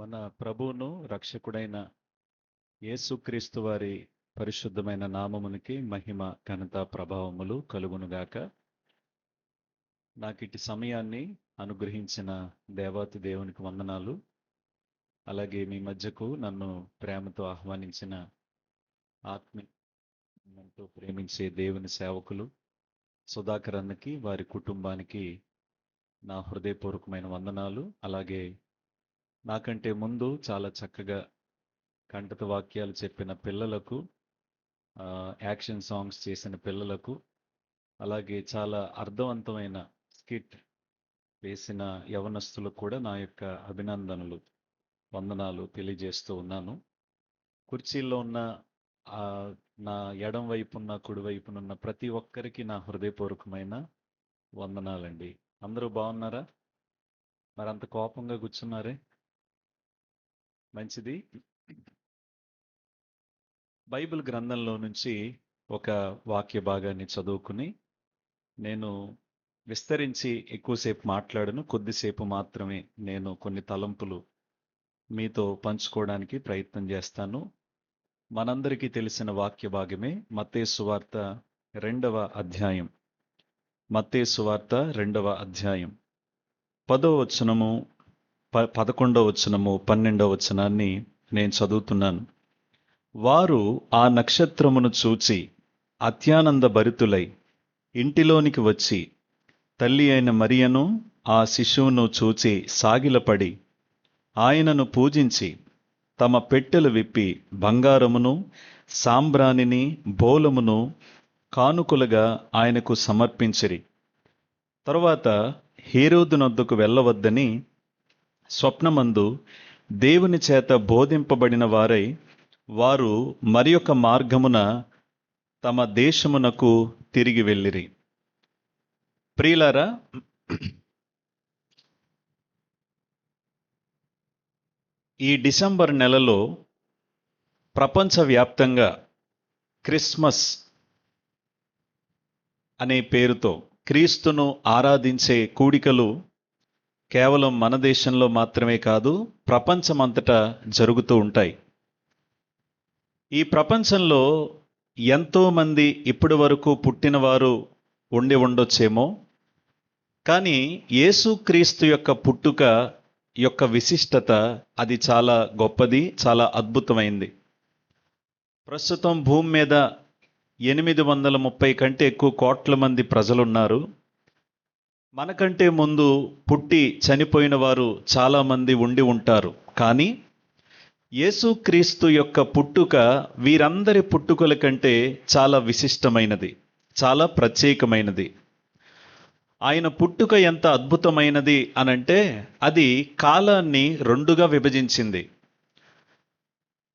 మన ప్రభువును రక్షకుడైన యేసుక్రీస్తు వారి పరిశుద్ధమైన నామమునికి మహిమ ఘనత ప్రభావములు కలుగునుగాక. నాకిటి సమయాన్ని అనుగ్రహించిన దేవాతి దేవునికి వందనాలు. అలాగే మీ మధ్యకు నన్ను ప్రేమతో ఆహ్వానించిన ఆత్మీయంతో ప్రేమించే దేవుని సేవకులు సుధాకర్ అన్నకి, వారి కుటుంబానికి నా హృదయపూర్వకమైన వందనాలు. అలాగే నాకంటే ముందు చాలా చక్కగా కంఠత వాక్యాలు చెప్పిన పిల్లలకు, యాక్షన్ సాంగ్స్ చేసిన పిల్లలకు, అలాగే చాలా అర్థవంతమైన స్కిట్ వేసిన యవనస్తులకు కూడా నా యొక్క అభినందనలు, వందనాలు తెలియజేస్తూ ఉన్నాను. కుర్చీల్లో ఉన్న నా ఎడం వైపున్న కుడి వైపునున్న ప్రతి ఒక్కరికి నా హృదయపూర్వకమైన వందనాలండి. అందరూ బాగున్నారా? మరంత కోపంగా కూర్చున్నారే? మంచిది. బైబిల్ గ్రంథంలో నుంచి ఒక వాక్య భాగాన్ని చదువుకుని నేను విస్తరించి ఎక్కువసేపు మాట్లాడను. కొద్దిసేపు మాత్రమే నేను కొన్ని తలంపులు మీతో పంచుకోవడానికి ప్రయత్నం చేస్తాను. మనందరికీ తెలిసిన వాక్య భాగమే మత్తయి సువార్త 2వ అధ్యాయం. మత్తయి సువార్త 2వ అధ్యాయం 10వ వచనము, 11వ వచనము, 12వ వచనాన్ని నేను చదువుతున్నాను. వారు ఆ నక్షత్రమును చూచి అత్యానంద భరితులై ఇంటిలోనికి వచ్చి తల్లి అయిన మరియను ఆ శిశువును చూచి సాగిలపడి ఆయనను పూజించి తమ పెట్టెలు విప్పి బంగారమును, సాంబ్రాణిని, బోలమును కానుకలుగా ఆయనకు సమర్పించిరి. తరువాత హేరోదునొద్దకు వెళ్ళవద్దని స్వప్నమందు దేవుని చేత బోధింపబడిన వారై వారు మరి ఒక మార్గమున తమ దేశమునకు తిరిగి వెళ్ళిరి. ప్రియులారా, ఈ డిసెంబర్ నెలలో ప్రపంచవ్యాప్తంగా క్రిస్మస్ అనే పేరుతో క్రీస్తును ఆరాధించే కూడికలు కేవలం మన దేశంలో మాత్రమే కాదు, ప్రపంచమంతటా జరుగుతూ ఉంటాయి. ఈ ప్రపంచంలో ఎంతోమంది ఇప్పటి వరకు పుట్టినవారు ఉండి ఉండొచ్చేమో, కానీ యేసుక్రీస్తు యొక్క పుట్టుక యొక్క విశిష్టత అది చాలా గొప్పది, చాలా అద్భుతమైంది. ప్రస్తుతం భూమి మీద 830 కంటే ఎక్కువ కోట్ల మంది ప్రజలున్నారు. మనకంటే ముందు పుట్టి చనిపోయిన వారు చాలామంది ఉండి ఉంటారు. కానీ యేసుక్రీస్తు యొక్క పుట్టుక వీరందరి పుట్టుకల కంటే చాలా విశిష్టమైనది, చాలా ప్రత్యేకమైనది. ఆయన పుట్టుక ఎంత అద్భుతమైనది అనంటే అది కాలాన్ని రెండుగా విభజించింది.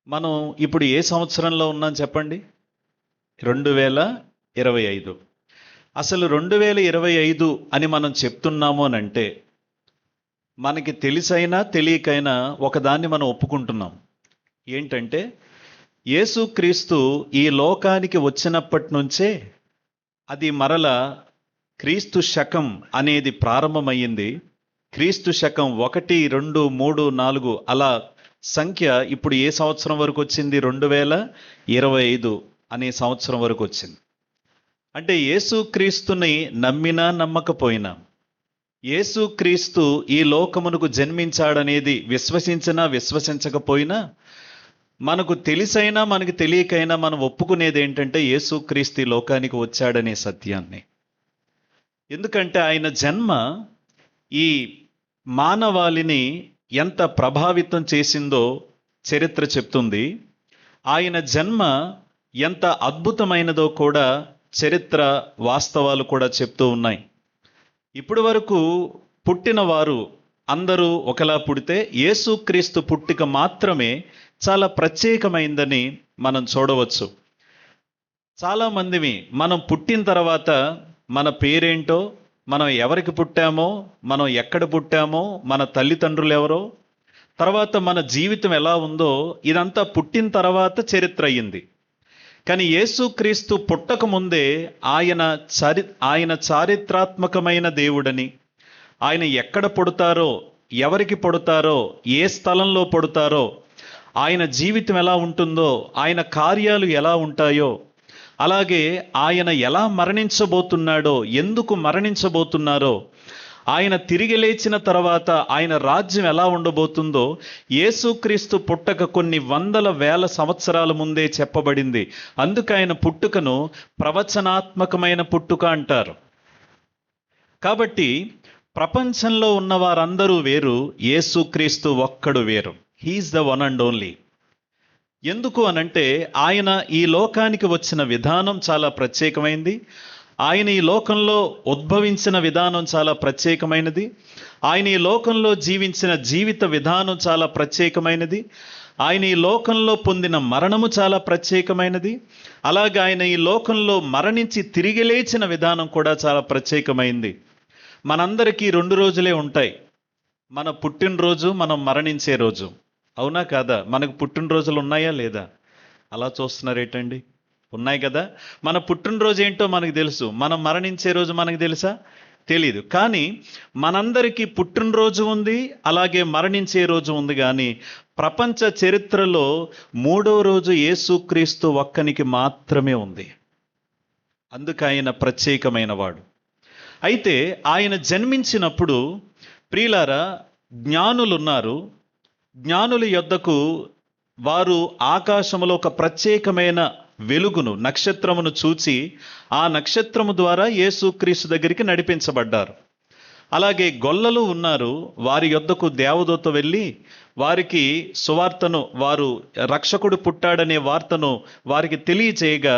మనం ఇప్పుడు ఏ సంవత్సరంలో ఉన్నాం చెప్పండి? 2025. అసలు 2025 అని మనం చెప్తున్నాము అనంటే మనకి తెలిసైనా తెలియకైనా ఒకదాన్ని మనం ఒప్పుకుంటున్నాం. ఏంటంటే యేసుక్రీస్తు ఈ లోకానికి వచ్చినప్పటి నుంచే అది మరల క్రీస్తు శకం అనేది ప్రారంభమయ్యింది. క్రీస్తు శకం 1, 2, 3, 4 అలా సంఖ్య ఇప్పుడు ఏ సంవత్సరం వరకు వచ్చింది? 2025 అనే సంవత్సరం వరకు వచ్చింది. అంటే యేసుక్రీస్తుని నమ్మినా నమ్మకపోయినా, యేసుక్రీస్తు ఈ లోకమునకు జన్మించాడనేది విశ్వసించినా విశ్వసించకపోయినా, మనకు తెలిసైనా మనకు తెలియకైనా మనం ఒప్పుకునేది ఏంటంటే యేసుక్రీస్తు ఈ లోకానికి వచ్చాడనే సత్యాన్ని. ఎందుకంటే ఆయన జన్మ ఈ మానవాళిని ఎంత ప్రభావితం చేసిందో చరిత్ర చెప్తుంది. ఆయన జన్మ ఎంత అద్భుతమైనదో కూడా చరిత్ర వాస్తవాలు కూడా చెప్తూ ఉన్నాయి. ఇప్పటి వరకు పుట్టిన వారు అందరూ ఒకలా పుడితే యేసుక్రీస్తు పుట్టుక మాత్రమే చాలా ప్రత్యేకమైందని మనం చూడవచ్చు. చాలామందివి మనం పుట్టిన తర్వాత మన పేరేంటో, మనం ఎవరికి పుట్టామో, మనం ఎక్కడ పుట్టామో, మన తల్లిదండ్రులు ఎవరో, తర్వాత మన జీవితం ఎలా ఉందో ఇదంతా పుట్టిన తర్వాత చరిత్ర అయ్యింది. కానీ యేసుక్రీస్తు పుట్టక ముందే ఆయన చారిత్రాత్మకమైన దేవుడని, ఆయన ఎక్కడ పుడతారో ఎవరికి పుడతారో, ఏ స్థలంలో పుడతారో, ఆయన జీవితం ఎలా ఉంటుందో, ఆయన కార్యాలు ఎలా ఉంటాయో, అలాగే ఆయన ఎలా మరణించబోతున్నాడో, ఎందుకు మరణించబోతున్నారో, ఆయన తిరిగి లేచిన తర్వాత ఆయన రాజ్యం ఎలా ఉండబోతుందో యేసుక్రీస్తు పుట్టక కొన్ని వందల వేల సంవత్సరాల ముందే చెప్పబడింది. అందుకు ఆయన పుట్టుకను ప్రవచనాత్మకమైన పుట్టుక అంటారు. కాబట్టి ప్రపంచంలో ఉన్న వారందరూ వేరు, యేసుక్రీస్తు ఒక్కడు వేరు. He is the one and only. ఎందుకు అనంటే ఆయన ఈ లోకానికి వచ్చిన విధానం చాలా ప్రత్యేకమైంది. ఆయన ఈ లోకంలో ఉద్భవించిన విధానం చాలా ప్రత్యేకమైనది. ఆయన ఈ లోకంలో జీవించిన జీవిత విధానం చాలా ప్రత్యేకమైనది. ఆయన ఈ లోకంలో పొందిన మరణము చాలా ప్రత్యేకమైనది. అలాగే ఆయన ఈ లోకంలో మరణించి తిరిగి లేచిన విధానం కూడా చాలా ప్రత్యేకమైంది. మనందరికీ 2 రోజులే ఉంటాయి, మన పుట్టినరోజు, మనం మరణించే రోజు. అవునా కాదా? మనకు పుట్టినరోజులు ఉన్నాయా లేదా? అలా చూస్తున్నారేటండి? ఉన్నాయి కదా. మన పుట్టినరోజు ఏంటో మనకు తెలుసు, మనం మరణించే రోజు మనకు తెలుసా? తెలీదు. కానీ మనందరికీ పుట్టినరోజు ఉంది, అలాగే మరణించే రోజు ఉంది. కానీ ప్రపంచ చరిత్రలో 3వ రోజు యేసుక్రీస్తు ఒక్కనికి మాత్రమే ఉంది. అందుకు ఆయన ప్రత్యేకమైన వాడు. అయితే ఆయన జన్మించినప్పుడు ప్రియులారా, జ్ఞానులున్నారు. జ్ఞానుల యొద్దకు వారు ఆకాశములో ఒక ప్రత్యేకమైన వెలుగును, నక్షత్రమును చూచి ఆ నక్షత్రము ద్వారా యేసుక్రీస్తు దగ్గరికి నడిపించబడ్డారు. అలాగే గొల్లలు ఉన్నారు. వారి యొద్దకు దేవదూత వెళ్ళి వారికి సువార్తను, వారు రక్షకుడు పుట్టాడనే వార్తను వారికి తెలియచేయగా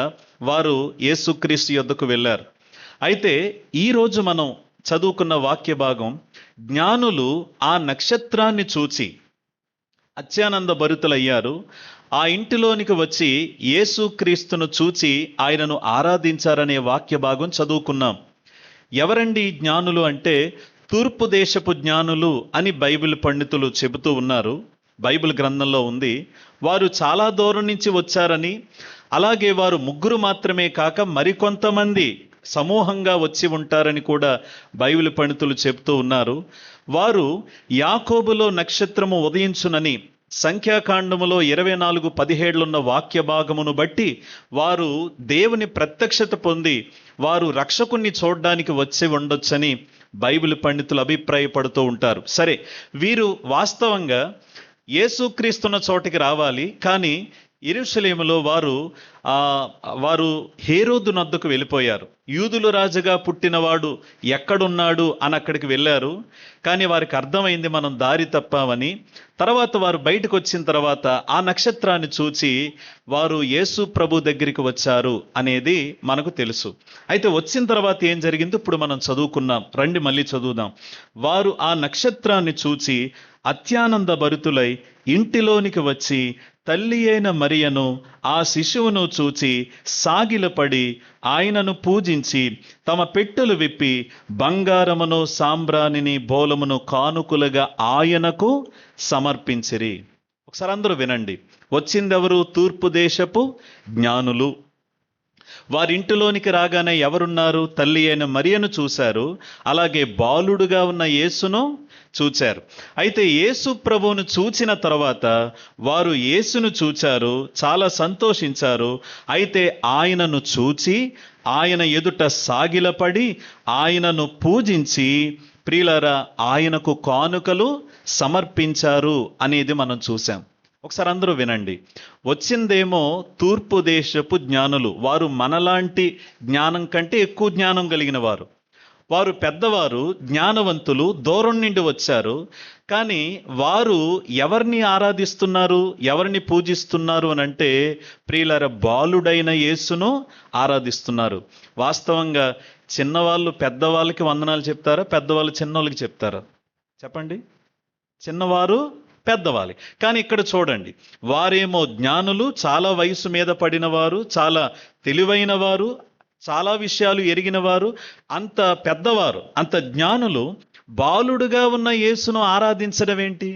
వారు యేసుక్రీస్తు యొద్దకు వెళ్ళారు. అయితే ఈరోజు మనం చదువుకున్న వాక్య భాగం, జ్ఞానులు ఆ నక్షత్రాన్ని చూచి అత్యానంద భరితులయ్యారు. ఆ ఇంటిలోనికి వచ్చి యేసుక్రీస్తును చూచి ఆయనను ఆరాధించారనే వాక్య భాగం చదువుకున్నాం. ఎవరండి ఈ జ్ఞానులు అంటే, తూర్పు దేశపు జ్ఞానులు అని బైబిల్ పండితులు చెబుతూ ఉన్నారు. బైబిల్ గ్రంథంలో ఉంది. వారు చాలా దూరం నుంచి వచ్చారని, అలాగే వారు 3 మాత్రమే కాక మరికొంతమంది సమూహంగా వచ్చి ఉంటారని కూడా బైబిల్ పండితులు చెబుతూ ఉన్నారు. వారు యాకోబులో నక్షత్రము ఉదయించునని సంఖ్యాకాండములో 24:17 వాక్య భాగమును బట్టి వారు దేవుని ప్రత్యక్షత పొంది వారు రక్షకుణ్ణి చూడడానికి వచ్చి ఉండొచ్చని బైబిల్ పండితులు అభిప్రాయపడుతూ ఉంటారు. సరే, వీరు వాస్తవంగా యేసుక్రీస్తున్న చోటికి రావాలి. కానీ యెరూషలేములో వారు హేరోదు నద్దకు వెళ్ళిపోయారు. యూదుల రాజుగా పుట్టినవాడు ఎక్కడున్నాడు అని అక్కడికి వెళ్ళారు. కానీ వారికి అర్థమైంది మనం దారి తప్పామని. తర్వాత వారు బయటకు వచ్చిన తర్వాత ఆ నక్షత్రాన్ని చూచి వారు యేసు ప్రభు దగ్గరికి వచ్చారు అనేది మనకు తెలుసు. అయితే వచ్చిన తర్వాత ఏం జరిగిందో ఇప్పుడు మనం చదువుకున్నాం. రండి మళ్ళీ చదువుదాం. వారు ఆ నక్షత్రాన్ని చూచి అత్యానంద భరితులై ఇంటిలోనికి వచ్చి తల్లి అయిన మరియను ఆ శిశువును చూచి సాగిలపడి ఆయనను పూజించి తమ పెట్టెలు విప్పి బంగారమును సాంబ్రాణిని బోలమును కానుకలుగా ఆయనకు సమర్పించిరి. ఒకసారి అందరూ వినండి. వచ్చిందెవరు? తూర్పు దేశపు జ్ఞానులు. వారింటిలోనికి రాగానే ఎవరున్నారు? తల్లి అయిన మరియను చూశారు. అలాగే బాలుడుగా ఉన్న యేసును చూచారు. అయితే యేసు ప్రభువును చూచిన తర్వాత వారు యేసును చూచారు, చాలా సంతోషించారు. అయితే ఆయనను చూచి ఆయన ఎదుట సాగిలపడి ఆయనను పూజించి ప్రియులారా ఆయనకు కానుకలు సమర్పించారు అనేది మనం చూసాం. ఒకసారి అందరూ వినండి. వచ్చిందేమో తూర్పు దేశపు జ్ఞానులు. వారు మనలాంటి జ్ఞానం కంటే ఎక్కువ జ్ఞానం కలిగిన వారు. వారు పెద్దవారు, జ్ఞానవంతులు, దూరం నుండి వచ్చారు. కానీ వారు ఎవరిని ఆరాధిస్తున్నారు, ఎవరిని పూజిస్తున్నారు అని అంటే ప్రియులార బాలుడైన యేసును ఆరాధిస్తున్నారు. వాస్తవంగా చిన్నవాళ్ళు పెద్దవాళ్ళకి వందనాలు చెప్తారా? పెద్దవాళ్ళు చిన్నవాళ్ళకి చెప్తారా? చెప్పండి. చిన్నవారు పెద్దవాలి. కానీ ఇక్కడ చూడండి, వారేమో జ్ఞానులు, చాలా వయసు మీద పడిన వారు, చాలా తెలివైన వారు, చాలా విషయాలు ఎరిగిన వారు, అంత పెద్దవారు, అంత జ్ఞానులు బాలుడుగా ఉన్న యేసును ఆరాధించడం ఏంటి?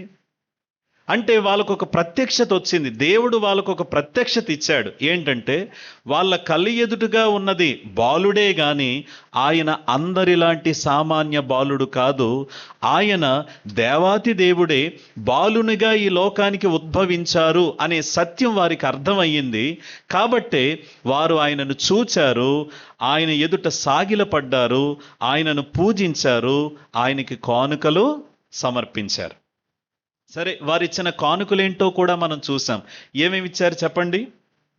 అంటే వాళ్ళకు ఒక ప్రత్యక్షత వచ్చింది. దేవుడు వాళ్ళకు ఒక ప్రత్యక్షత ఇచ్చాడు. ఏంటంటే వాళ్ళ కళ్ళ ఎదుటగా ఉన్నది బాలుడే గాని ఆయన అందరిలాంటి సామాన్య బాలుడు కాదు. ఆయన దేవాతి దేవుడే బాలునిగా ఈ లోకానికి ఉద్భవించారు అనే సత్యం వారికి అర్థమయ్యింది. కాబట్టే వారు ఆయనను చూచారు, ఆయన ఎదుట సాగిలపడ్డారు, ఆయనను పూజించారు, ఆయనకి కానుకలు సమర్పించారు. సరే, వారిచ్చిన కానుకలేంటో కూడా మనం చూసాం. ఏమేమి ఇచ్చారు చెప్పండి?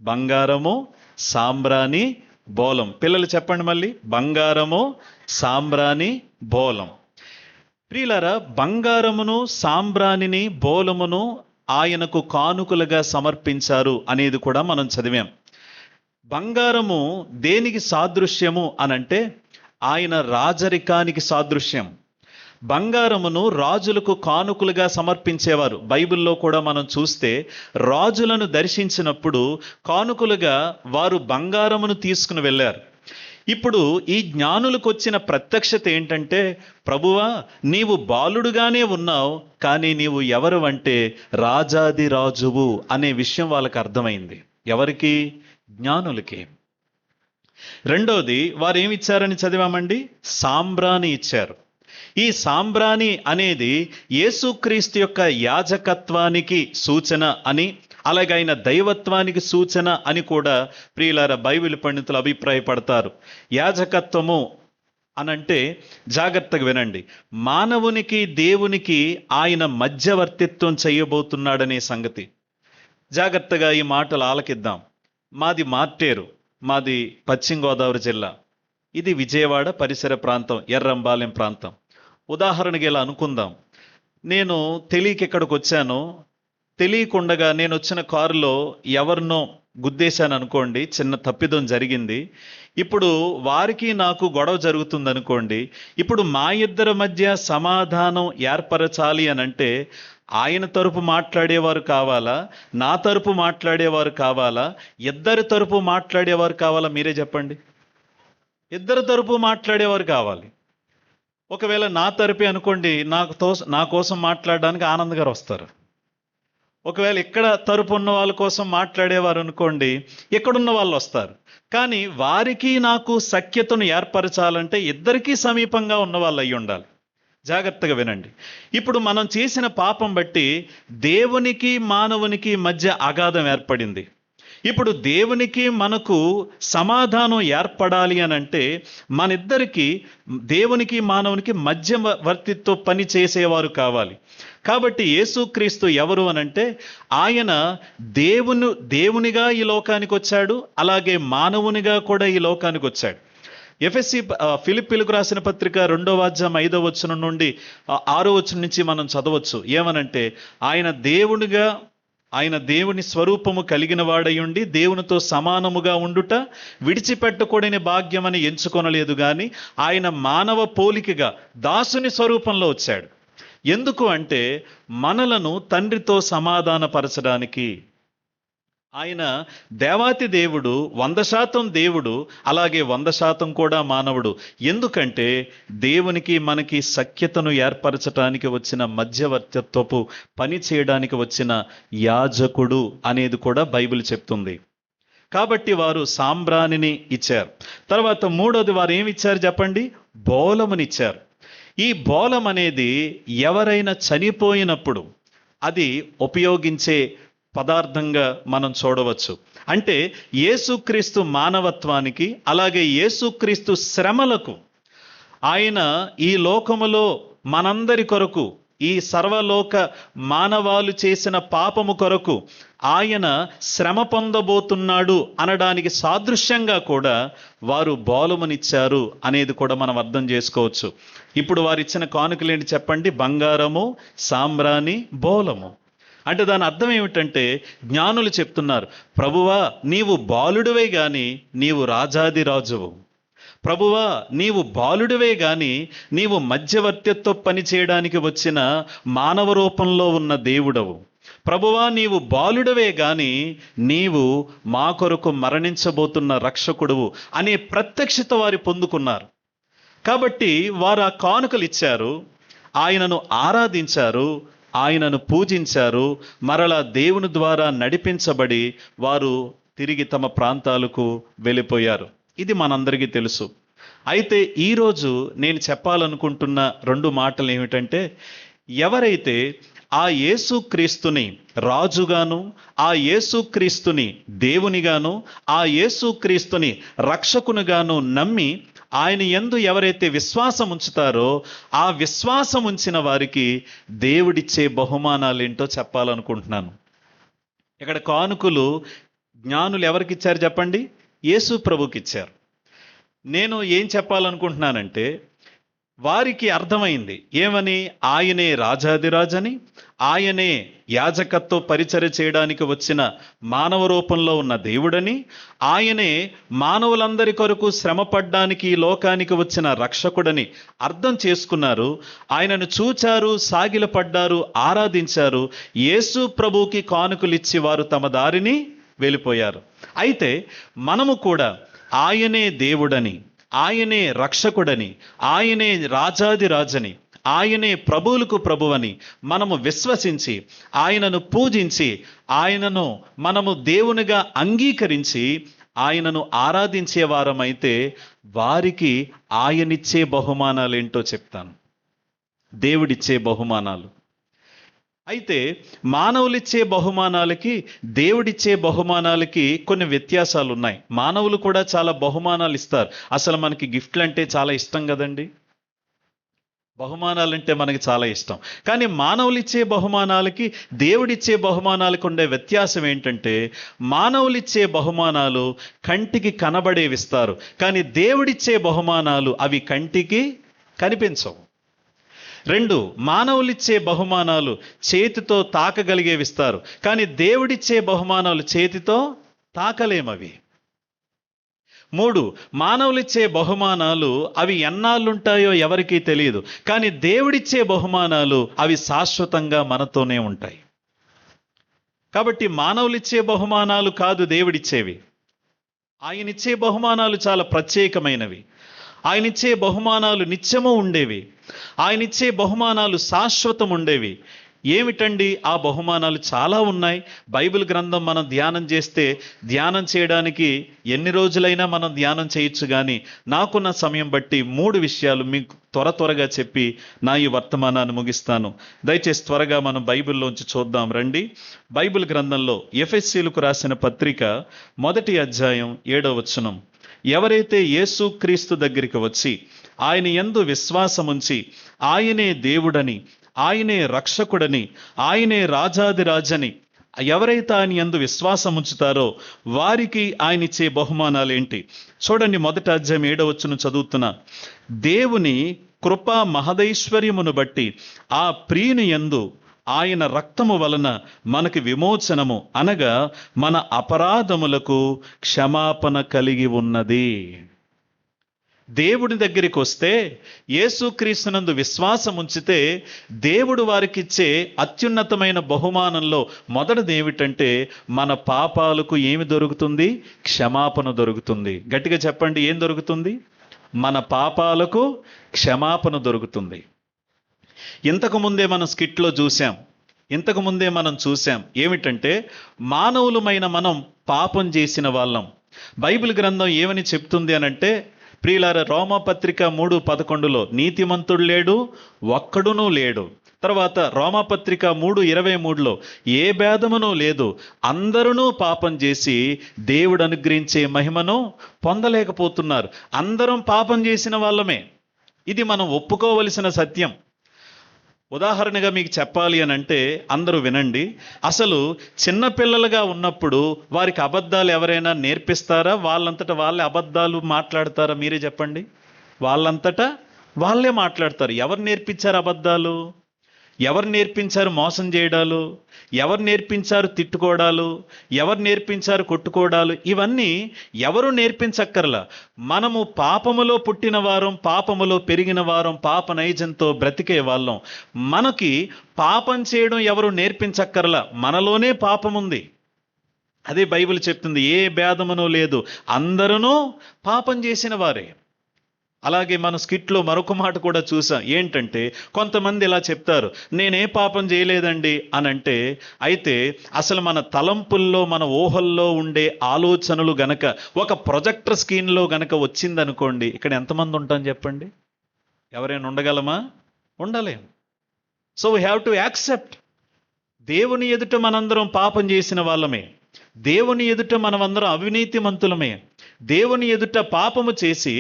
బంగారము, సాంబ్రాణి, బోలం. పిల్లలు చెప్పండి మళ్ళీ, బంగారము, సాంబ్రాణి, బోలం. ప్రియులారా, బంగారమును, సాంబ్రాణిని, బోలమును ఆయనకు కానుకలుగా సమర్పించారు అనేది కూడా మనం చదివాం. బంగారము దేనికి సాదృశ్యము అనంటే ఆయన రాజరికానికి సాదృశ్యం. బంగారమును రాజులకు కానుకలుగా సమర్పించేవారు. బైబిల్లో కూడా మనం చూస్తే రాజులను దర్శించినప్పుడు కానుకలుగా వారు బంగారమును తీసుకుని వెళ్ళారు. ఇప్పుడు ఈ జ్ఞానులకు వచ్చిన ప్రత్యక్షత ఏంటంటే, ప్రభువా నీవు బాలుడుగానే ఉన్నావు, కానీ నీవు ఎవరు అంటే రాజాది రాజువు అనే విషయం వాళ్ళకి అర్థమైంది. ఎవరికి? జ్ఞానులకి. రెండోది, వారు ఏమి ఇచ్చారని చదివామండి? సాంబ్రాణి ఇచ్చారు. ఈ సాంబ్రాణి అనేది యేసుక్రీస్తు యొక్క యాజకత్వానికి సూచన అని, అలాగే ఆయన దైవత్వానికి సూచన అని కూడా ప్రియులారా బైబిల్ పండితులు అభిప్రాయపడతారు. యాజకత్వము అనంటే జాగ్రత్తగా వినండి, మానవునికి దేవునికి ఆయన మధ్యవర్తిత్వం చేయబోతున్నాడనే సంగతి. జాగ్రత్తగా ఈ మాటలు ఆలకిద్దాం. మాది మార్టేరు, మాది పశ్చిమ గోదావరి జిల్లా. ఇది విజయవాడ పరిసర ప్రాంతం, ఎర్రంబాలెం ప్రాంతం. ఉదాహరణకి ఇలా అనుకుందాం, నేను తెలియక ఇక్కడికి వచ్చాను, తెలియకుండగా నేను వచ్చిన కారులో ఎవరినో గుద్దేశాను అనుకోండి, చిన్న తప్పిదం జరిగింది. ఇప్పుడు వారికి నాకు గొడవ జరుగుతుంది అనుకోండి. ఇప్పుడు మా ఇద్దరి మధ్య సమాధానం ఏర్పరచాలి అనంటే ఆయన తరపు మాట్లాడేవారు కావాలా, నా తరపు మాట్లాడేవారు కావాలా, ఇద్దరి తరపు మాట్లాడేవారు కావాలా? మీరే చెప్పండి. ఇద్దరు తరపు మాట్లాడేవారు కావాలి. ఒకవేళ నా తరపే అనుకోండి, నా కోసం మాట్లాడడానికి ఆనంద్ గారు వస్తారు. ఒకవేళ ఇక్కడ తరపు ఉన్న వాళ్ళ కోసం మాట్లాడేవారు అనుకోండి, ఇక్కడున్న వాళ్ళు వస్తారు. కానీ వారికి నాకు సఖ్యతను ఏర్పరచాలంటే ఇద్దరికీ సమీపంగా ఉన్న వాళ్ళు అయి ఉండాలి. జాగ్రత్తగా వినండి. ఇప్పుడు మనం చేసిన పాపం బట్టి దేవునికి మానవునికి మధ్య అగాధం ఏర్పడింది. ఇప్పుడు దేవునికి మనకు సమాధానం ఏర్పడాలి అనంటే మనిద్దరికి, దేవునికి మానవునికి మధ్యవర్తిత్వ పని చేసేవారు కావాలి. కాబట్టి యేసుక్రీస్తు ఎవరు అనంటే ఆయన దేవునిగా ఈ లోకానికి వచ్చాడు, అలాగే మానవునిగా కూడా ఈ లోకానికి వచ్చాడు. ఫిలిప్పీలకు రాసిన పత్రిక 2వ అధ్యాయం 5వ వచనం నుండి 6వ వచనం నుంచి మనం చదవచ్చు. ఏమనంటే ఆయన దేవుని స్వరూపము కలిగిన వాడయుండి దేవునితో సమానముగా ఉండుట విడిచిపెట్టకూడని భాగ్యమని ఎంచుకొనలేదు, కానీ ఆయన మానవ పోలికగా దాసుని స్వరూపంలో వచ్చాడు. ఎందుకు అంటే మనలను తండ్రితో సమాధానపరచడానికి. ఆయన దేవాతి దేవుడు, 100% దేవుడు, అలాగే 100% కూడా మానవుడు. ఎందుకంటే దేవునికి మనకి సఖ్యతను ఏర్పరచడానికి వచ్చిన మధ్యవర్తిత్వపు పని చేయడానికి వచ్చిన యాజకుడు అనేది కూడా బైబిల్ చెప్తుంది. కాబట్టి వారు సాంబ్రాణిని ఇచ్చారు. తర్వాత మూడోది వారు ఏమి ఇచ్చారు చెప్పండి? బోలమునిచ్చారు. ఈ బోలం అనేది ఎవరైనా చనిపోయినప్పుడు అది ఉపయోగించే పదార్థంగా మనం చూడవచ్చు. అంటే యేసుక్రీస్తు మానవత్వానికి, అలాగే యేసుక్రీస్తు శ్రమలకు, ఆయన ఈ లోకములో మనందరి కొరకు, ఈ సర్వలోక మానవాలు చేసిన పాపము కొరకు ఆయన శ్రమ పొందబోతున్నాడు అనడానికి సాదృశ్యంగా కూడా వారు బోలమునిచ్చారు అనేది కూడా మనం అర్థం చేసుకోవచ్చు. ఇప్పుడు వారు ఇచ్చిన కానుకలేంటి చెప్పండి? బంగారము, సాంబ్రాణి, బోలము. అంటే దాని అర్థం ఏమిటంటే జ్ఞానులు చెప్తున్నారు, ప్రభువా నీవు బాలుడివే గాని నీవు రాజాది రాజువు. ప్రభువా నీవు బాలుడివే గాని నీవు మధ్యవర్తిత్వ పని చేయడానికి వచ్చిన మానవ రూపంలో ఉన్న దేవుడవు. ప్రభువా నీవు బాలుడవే గాని నీవు మా కొరకు మరణించబోతున్న రక్షకుడువు అనే ప్రత్యక్షత వారు పొందుకున్నారు. కాబట్టి వారు ఆ కానుకలు ఇచ్చారు, ఆయనను ఆరాధించారు, ఆయనను పూజించారు. మరలా దేవుని ద్వారా నడిపించబడి వారు తిరిగి తమ ప్రాంతాలకు వెళ్ళిపోయారు. ఇది మనందరికీ తెలుసు. అయితే ఈరోజు నేను చెప్పాలనుకుంటున్న 2 మాటలు ఏమిటంటే, ఎవరైతే ఆ యేసుక్రీస్తుని రాజుగాను, ఆ యేసుక్రీస్తుని దేవునిగాను, ఆ యేసుక్రీస్తుని రక్షకునిగాను నమ్మి ఆయన యందు ఎవరైతే విశ్వాసం ఉంచుతారో, ఆ విశ్వాసం ఉంచిన వారికి దేవుడిచ్చే బహుమానాలేంటో చెప్పాలనుకుంటున్నాను. ఇక్కడ కానుకలు జ్ఞానులు ఎవరికి ఇచ్చారు చెప్పండి? యేసు ప్రభుకి ఇచ్చారు. నేను ఏం చెప్పాలనుకుంటున్నానంటే, వారికి అర్థమైంది ఏమని? ఆయనే రాజాదిరాజని, ఆయనే యాజకత్వ పరిచర్య చేయడానికి వచ్చిన మానవ రూపంలో ఉన్న దేవుడని, ఆయనే మానవులందరి కొరకు శ్రమపడ్డానికి ఈ లోకానికి వచ్చిన రక్షకుడని అర్థం చేసుకున్నారు. ఆయనను చూచారు, సాగిలపడ్డారు, ఆరాధించారు. యేసు ప్రభువుకి కానుకలిచ్చి వారు తమ దారిని వెళ్ళిపోయారు. అయితే మనము కూడా ఆయనే దేవుడని, ఆయనే రక్షకుడని, ఆయనే రాజాది రాజని, ఆయనే ప్రభువులకు ప్రభువని మనము విశ్వసించి ఆయనను పూజించి ఆయనను మనము దేవునిగా అంగీకరించి ఆయనను ఆరాధించే వారమైతే వారికి ఆయనిచ్చే బహుమానాలు ఏంటో చెప్తాను. దేవుడిచ్చే బహుమానాలు. అయితే మానవులిచ్చే బహుమానాలకి దేవుడిచ్చే బహుమానాలకి కొన్ని వ్యత్యాసాలు ఉన్నాయి. మానవులు కూడా చాలా బహుమానాలు ఇస్తారు. అసలు మనకి గిఫ్ట్లు అంటే చాలా ఇష్టం కదండి. బహుమానాలంటే మనకి చాలా ఇష్టం. కానీ మానవులిచ్చే బహుమానాలకి దేవుడిచ్చే బహుమానాలకు ఉండే వ్యత్యాసం ఏంటంటే, మానవులిచ్చే బహుమానాలు కంటికి కనబడేవిస్తారు, కానీ దేవుడిచ్చే బహుమానాలు అవి కంటికి కనిపించవు. 2, మానవులిచ్చే బహుమానాలు చేతితో తాకగలిగేవిస్తారు, కానీ దేవుడిచ్చే బహుమానాలు చేతితో తాకలేమవి. 3, మానవులిచ్చే బహుమానాలు అవి ఎన్నాళ్ళుంటాయో ఎవరికీ తెలియదు, కానీ దేవుడిచ్చే బహుమానాలు అవి శాశ్వతంగా మనతోనే ఉంటాయి. కాబట్టి మానవులిచ్చే బహుమానాలు కాదు దేవుడిచ్చేవి. ఆయనిచ్చే బహుమానాలు చాలా ప్రత్యేకమైనవి. ఆయనిచ్చే బహుమానాలు నిత్యము ఉండేవి. ఆయనిచ్చే బహుమానాలు శాశ్వతం ఉండేవి. ఏమిటండి ఆ బహుమానాలు? చాలా ఉన్నాయి. బైబిల్ గ్రంథం మనం ధ్యానం చేస్తే ధ్యానం చేయడానికి ఎన్ని రోజులైనా మనం ధ్యానం చేయొచ్చు. కానీ నాకున్న సమయం బట్టి 3 విషయాలు మీకు త్వరగా చెప్పి నా ఈ వర్తమానాన్ని ముగిస్తాను. దయచేసి త్వరగా మనం బైబిల్లోంచి చూద్దాం రండి. బైబిల్ గ్రంథంలో ఎఫెసీయులకు రాసిన పత్రిక 1వ అధ్యాయం 7వ వచనం. ఎవరైతే యేసుక్రీస్తు దగ్గరికి వచ్చి ఆయన యందు విశ్వాసముంచి ఆయనే దేవుడని, ఆయనే రక్షకుడని, ఆయనే రాజాదిరాజని ఎవరైతే ఆయన యందు విశ్వాసం ఉంచుతారో వారికి ఆయన ఇచ్చే బహుమానాలు ఏంటి చూడండి. 1వ అధ్యాయం 7వ వచనం చదువుతున్నా. దేవుని కృపా మహదైశ్వర్యమును బట్టి ఆ ప్రియుని యందు ఆయన రక్తము వలన మనకి విమోచనము, అనగా మన అపరాధములకు క్షమాపణ కలిగి ఉన్నది. దేవుడి దగ్గరికి వస్తే, యేసుక్రీస్తునందు విశ్వాసం ఉంచితే దేవుడు వారికిచ్చే అత్యున్నతమైన బహుమానంలో మొదటిది ఏమిటంటే, మన పాపాలకు ఏమి దొరుకుతుంది? క్షమాపణ దొరుకుతుంది. గట్టిగా చెప్పండి, ఏం దొరుకుతుంది? మన పాపాలకు క్షమాపణ దొరుకుతుంది. ఇంతకు ముందే మనం స్కిట్లో చూసాం. ఏమిటంటే, మానవులమైన మనం పాపం చేసిన వాళ్ళం. బైబిల్ గ్రంథం ఏమని చెప్తుంది అనంటే, ప్రియులారా, రోమాపత్రిక 3:11లో నీతిమంతుడు లేడు, ఒక్కడునూ లేడు. తర్వాత రోమాపత్రిక 3:23లో ఏ భేదమునూ లేదు, అందరూ పాపం చేసి దేవుడు అనుగ్రహించే మహిమను పొందలేకపోతున్నారు. అందరం పాపం చేసిన వాళ్ళమే. ఇది మనం ఒప్పుకోవలసిన సత్యం. ఉదాహరణగా మీకు చెప్పాలి అని అంటే, అందరూ వినండి. అసలు చిన్నపిల్లలుగా ఉన్నప్పుడు వారికి అబద్ధాలు ఎవరైనా నేర్పిస్తారా? వాళ్ళంతటా వాళ్ళే అబద్ధాలు మాట్లాడతారా? మీరే చెప్పండి. వాళ్ళంతటా వాళ్ళే మాట్లాడతారు. ఎవరు నేర్పించారు అబద్ధాలు? ఎవరు నేర్పించారు మోసం చేయడాలు? ఎవరు నేర్పించారు తిట్టుకోవడాలు? ఎవరు నేర్పించారు కొట్టుకోవడాలు? ఇవన్నీ ఎవరు నేర్పించక్కర్లా. మనము పాపములో పుట్టిన వారం, పాపములో పెరిగిన వారం, పాప నైజంతో బ్రతికే వాళ్ళం. మనకి పాపం చేయడం ఎవరు నేర్పించక్కర్లా, మనలోనే పాపం ఉంది. అదే బైబిల్ చెప్తుంది, ఏ భేదమునూ లేదు, అందరూ పాపం చేసిన వారే. అలాగే మన స్కిట్లో మరొక మాట కూడా చూసాం. ఏంటంటే కొంతమంది ఇలా చెప్తారు, నేనే పాపం చేయలేదండి అని అంటే, అయితే అసలు మన తలంపుల్లో మన ఊహల్లో ఉండే ఆలోచనలు గనక ఒక ప్రొజెక్టర్ స్క్రీన్లో గనక వచ్చిందనుకోండి, ఇక్కడ ఎంతమంది ఉంటాం చెప్పండి? ఎవరైనా ఉండగలమా? ఉండలేం. So we have to accept, దేవుని ఎదుట మనందరం పాపం చేసిన వాళ్ళమే, దేవుని ఎదుట మనమందరం అవినీతిమంతులమే, దేవుని ఎదుట పాపము చేసి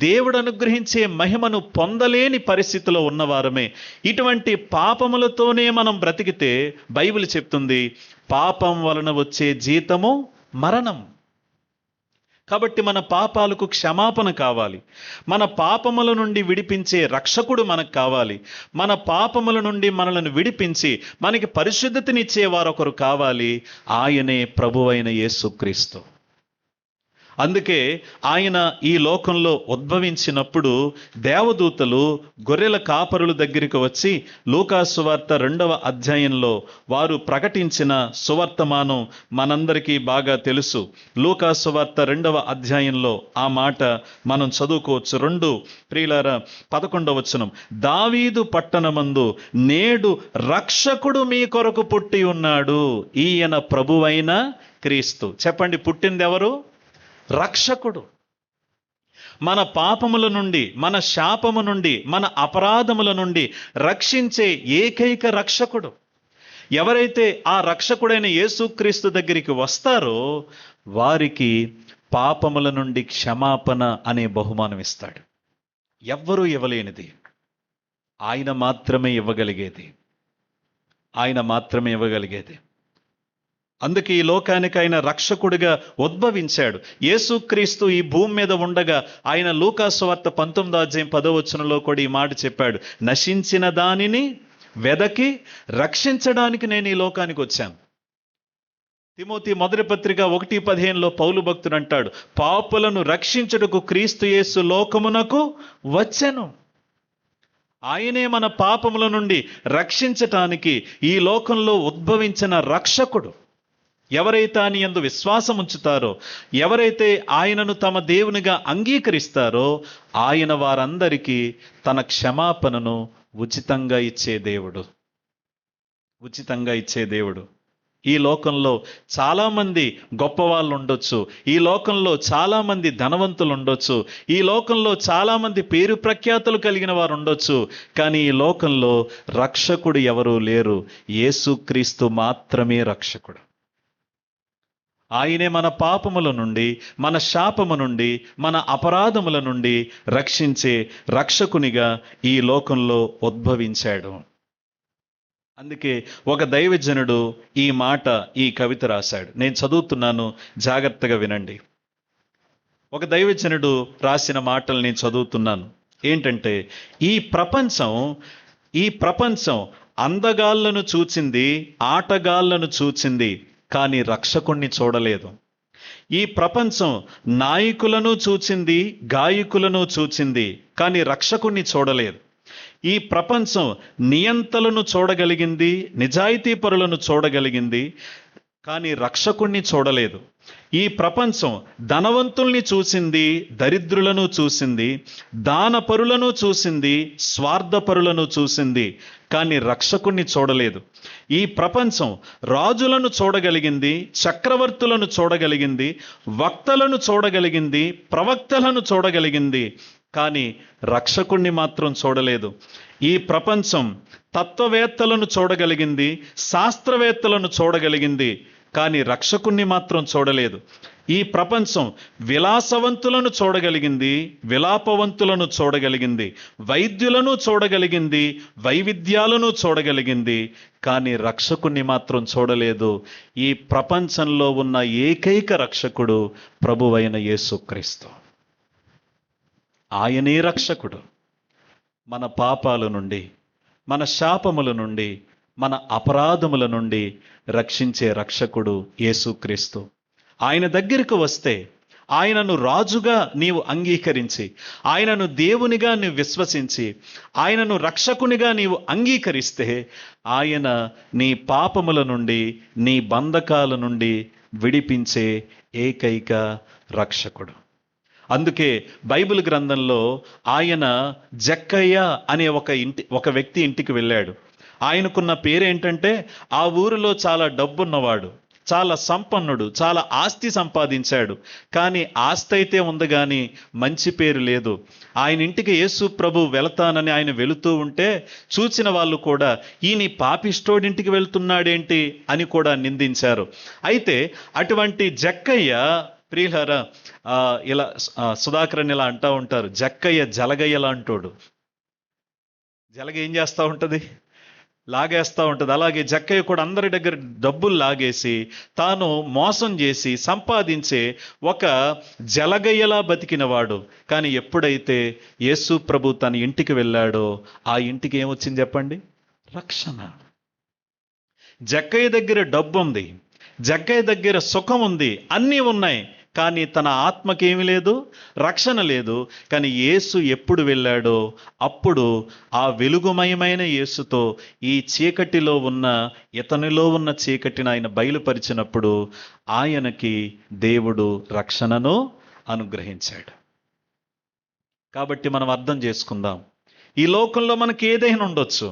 దేవుడు అనుగ్రహించే మహిమను పొందలేని పరిస్థితిలో ఉన్నవారమే. ఇటువంటి పాపములతోనే మనం బ్రతికితే బైబిల్ చెప్తుంది, పాపం వలన వచ్చే జీతము మరణం. కాబట్టి మన పాపాలకు క్షమాపణ కావాలి, మన పాపముల నుండి విడిపించే రక్షకుడు మనకు కావాలి, మన పాపముల నుండి మనలను విడిపించి మనకి పరిశుద్ధతనిచ్చేవారొకరు కావాలి. ఆయనే ప్రభువైన యేసుక్రీస్తు. అందుకే ఆయన ఈ లోకంలో ఉద్భవించినప్పుడు దేవదూతలు గొర్రెల కాపరుల దగ్గరికి వచ్చి లూకాసు వార్త 2వ అధ్యాయంలో వారు ప్రకటించిన సువర్తమానం మనందరికీ బాగా తెలుసు. లూకాసు వార్త 2వ అధ్యాయంలో ఆ మాట మనం చదువుకోవచ్చు. 2 ప్రియులారా 11వ వచనం, దావీదు పట్టణమందు నేడు రక్షకుడు మీ కొరకు పుట్టి ఉన్నాడు, ఈయన ప్రభువైన క్రీస్తు. చెప్పండి, పుట్టింది ఎవరు? రక్షకుడు. మన పాపముల నుండి, మన శాపము నుండి, మన అపరాధముల నుండి రక్షించే ఏకైక రక్షకుడు. ఎవరైతే ఆ రక్షకుడైన యేసుక్రీస్తు దగ్గరికి వస్తారో వారికి పాపముల నుండి క్షమాపణ అనే బహుమానం ఇస్తాడు. ఎవ్వరూ ఇవ్వలేనిది, ఆయన మాత్రమే ఇవ్వగలిగేది, ఆయన మాత్రమే ఇవ్వగలిగేది. అందుకే ఈ లోకానికి ఆయన రక్షకుడిగా ఉద్భవించాడు. యేసుక్రీస్తు ఈ భూమి మీద ఉండగా ఆయన లూకాసు వార్త 19వ అధ్యాయం 10వ వచనంలో కూడా ఈ మాట చెప్పాడు, నశించిన దానిని వెదకి రక్షించడానికి నేను ఈ లోకానికి వచ్చాను. తిమోతి మొదటి పత్రిక 1:15లో పౌలు భక్తుడు అంటాడు, పాపులను రక్షించుటకు క్రీస్తు యేసు లోకమునకు వచ్చెను. ఆయనే మన పాపముల నుండి రక్షించటానికి ఈ లోకంలో ఉద్భవించిన రక్షకుడు. ఎవరైతే ఆయన యందు విశ్వాసం ఉంచుతారో, ఎవరైతే ఆయనను తమ దేవునిగా అంగీకరిస్తారో ఆయన వారందరికీ తన క్షమాపణను ఉచితంగా ఇచ్చే దేవుడు, ఉచితంగా ఇచ్చే దేవుడు. ఈ లోకంలో చాలామంది గొప్పవాళ్ళు ఉండొచ్చు, ఈ లోకంలో చాలామంది ధనవంతులు ఉండొచ్చు, ఈ లోకంలో చాలామంది పేరు ప్రఖ్యాతులు కలిగిన వారు ఉండొచ్చు, కానీ ఈ లోకంలో రక్షకుడు ఎవరూ లేరు. యేసుక్రీస్తు మాత్రమే రక్షకుడు. ఆయనే మన పాపముల నుండి, మన శాపము నుండి, మన అపరాధముల నుండి రక్షించే రక్షకునిగా ఈ లోకంలో ఉద్భవించాడు. అందుకే ఒక దైవజనుడు ఈ మాట, ఈ కవిత రాశాడు. నేను చదువుతున్నాను, జాగ్రత్తగా వినండి. ఒక దైవజనుడు రాసిన మాటలు నేను చదువుతున్నాను. ఏంటంటే, ఈ ప్రపంచం అందగాళ్లను చూచింది, ఆటగాళ్లను చూచింది, కానీ రక్షకుణ్ణి చూడలేదు. ఈ ప్రపంచం నాయకులను చూచింది, గాయకులను చూచింది, కానీ రక్షకుణ్ణి చూడలేదు. ఈ ప్రపంచం నియంతలను చూడగలిగింది, నిజాయితీ పరులను చూడగలిగింది, కానీ రక్షకుణ్ణి చూడలేదు. ఈ ప్రపంచం ధనవంతుల్ని చూసింది, దరిద్రులను చూసింది, దానపరులను చూసింది, స్వార్థపరులను చూసింది, కానీ రక్షకుణ్ణి చూడలేదు. ఈ ప్రపంచం రాజులను చూడగలిగింది, చక్రవర్తులను చూడగలిగింది, వక్తలను చూడగలిగింది, ప్రవక్తలను చూడగలిగింది, కానీ రక్షకుణ్ణి మాత్రం చూడలేదు. ఈ ప్రపంచం తత్వవేత్తలను చూడగలిగింది, శాస్త్రవేత్తలను చూడగలిగింది, కానీ రక్షకుణ్ణి మాత్రం చూడలేదు. ఈ ప్రపంచం విలాసవంతులను చూడగలిగింది, విలాపవంతులను చూడగలిగింది, వైద్యులను చూడగలిగింది, వైవిధ్యాలను చూడగలిగింది, కానీ రక్షకుణ్ణి మాత్రం చూడలేదు. ఈ ప్రపంచంలో ఉన్న ఏకైక రక్షకుడు ప్రభువైన యేసుక్రీస్తు. ఆయనే రక్షకుడు. మన పాపాల నుండి, మన శాపముల నుండి, మన అపరాధముల నుండి రక్షించే రక్షకుడు యేసుక్రీస్తు. ఆయన దగ్గరికి వస్తే, ఆయనను రాజుగా నీవు అంగీకరించి, ఆయనను దేవునిగా నీవు విశ్వసించి, ఆయనను రక్షకునిగా నీవు అంగీకరిస్తే, ఆయన నీ పాపముల నుండి, నీ బంధకాల నుండి విడిపించే ఏకైక రక్షకుడు. అందుకే బైబిల్ గ్రంథంలో ఆయన జక్కయ్య అనే ఒక వ్యక్తి ఇంటికి వెళ్ళాడు. ఆయనకున్న పేరేంటంటే ఆ ఊరిలో చాలా డబ్బున్నవాడు, చాలా సంపన్నుడు, చాలా ఆస్తి సంపాదించాడు. కానీ ఆస్తి అయితే ఉంది కానీ మంచి పేరు లేదు. ఆయన ఇంటికి యేసు ప్రభు వెళతానని ఆయన వెళుతూ ఉంటే చూసిన వాళ్ళు కూడా ఈయన పాపిష్టోడింటికి వెళ్తున్నాడేంటి అని కూడా నిందించారు. అయితే అటువంటి జక్కయ్య, ప్రియులారా, ఇలా సుధాకరన్ ఇలా అంటూ ఉంటారు, జక్కయ్య జలగయ్య లాంటోడు. జలగ ఏం చేస్తూ ఉంటుంది? లాగేస్తూ ఉంటుంది. అలాగే జక్కయ్య కూడా అందరి దగ్గర డబ్బులు లాగేసి తాను మోసం చేసి సంపాదించే ఒక జలగయ్యలా బతికినవాడు. కానీ ఎప్పుడైతే యేసు ప్రభు తన ఇంటికి వెళ్ళాడో ఆ ఇంటికి ఏమొచ్చింది చెప్పండి? రక్షణ. జక్కయ్య దగ్గర డబ్బు ఉంది, జక్కయ్య దగ్గర సుఖం ఉంది, అన్నీ ఉన్నాయి, కానీ తన ఆత్మకేమీ లేదు, రక్షణ లేదు. కానీ యేసు ఎప్పుడు వెళ్ళాడో అప్పుడు ఆ వెలుగుమయమైన యేసుతో ఈ చీకటిలో ఉన్న, ఇతనిలో ఉన్న చీకటిని ఆయన బయలుపరిచినప్పుడు ఆయనకి దేవుడు రక్షణను అనుగ్రహించాడు. కాబట్టి మనం అర్థం చేసుకుందాం, ఈ లోకంలో మనకి ఏదైనా ఉండొచ్చు,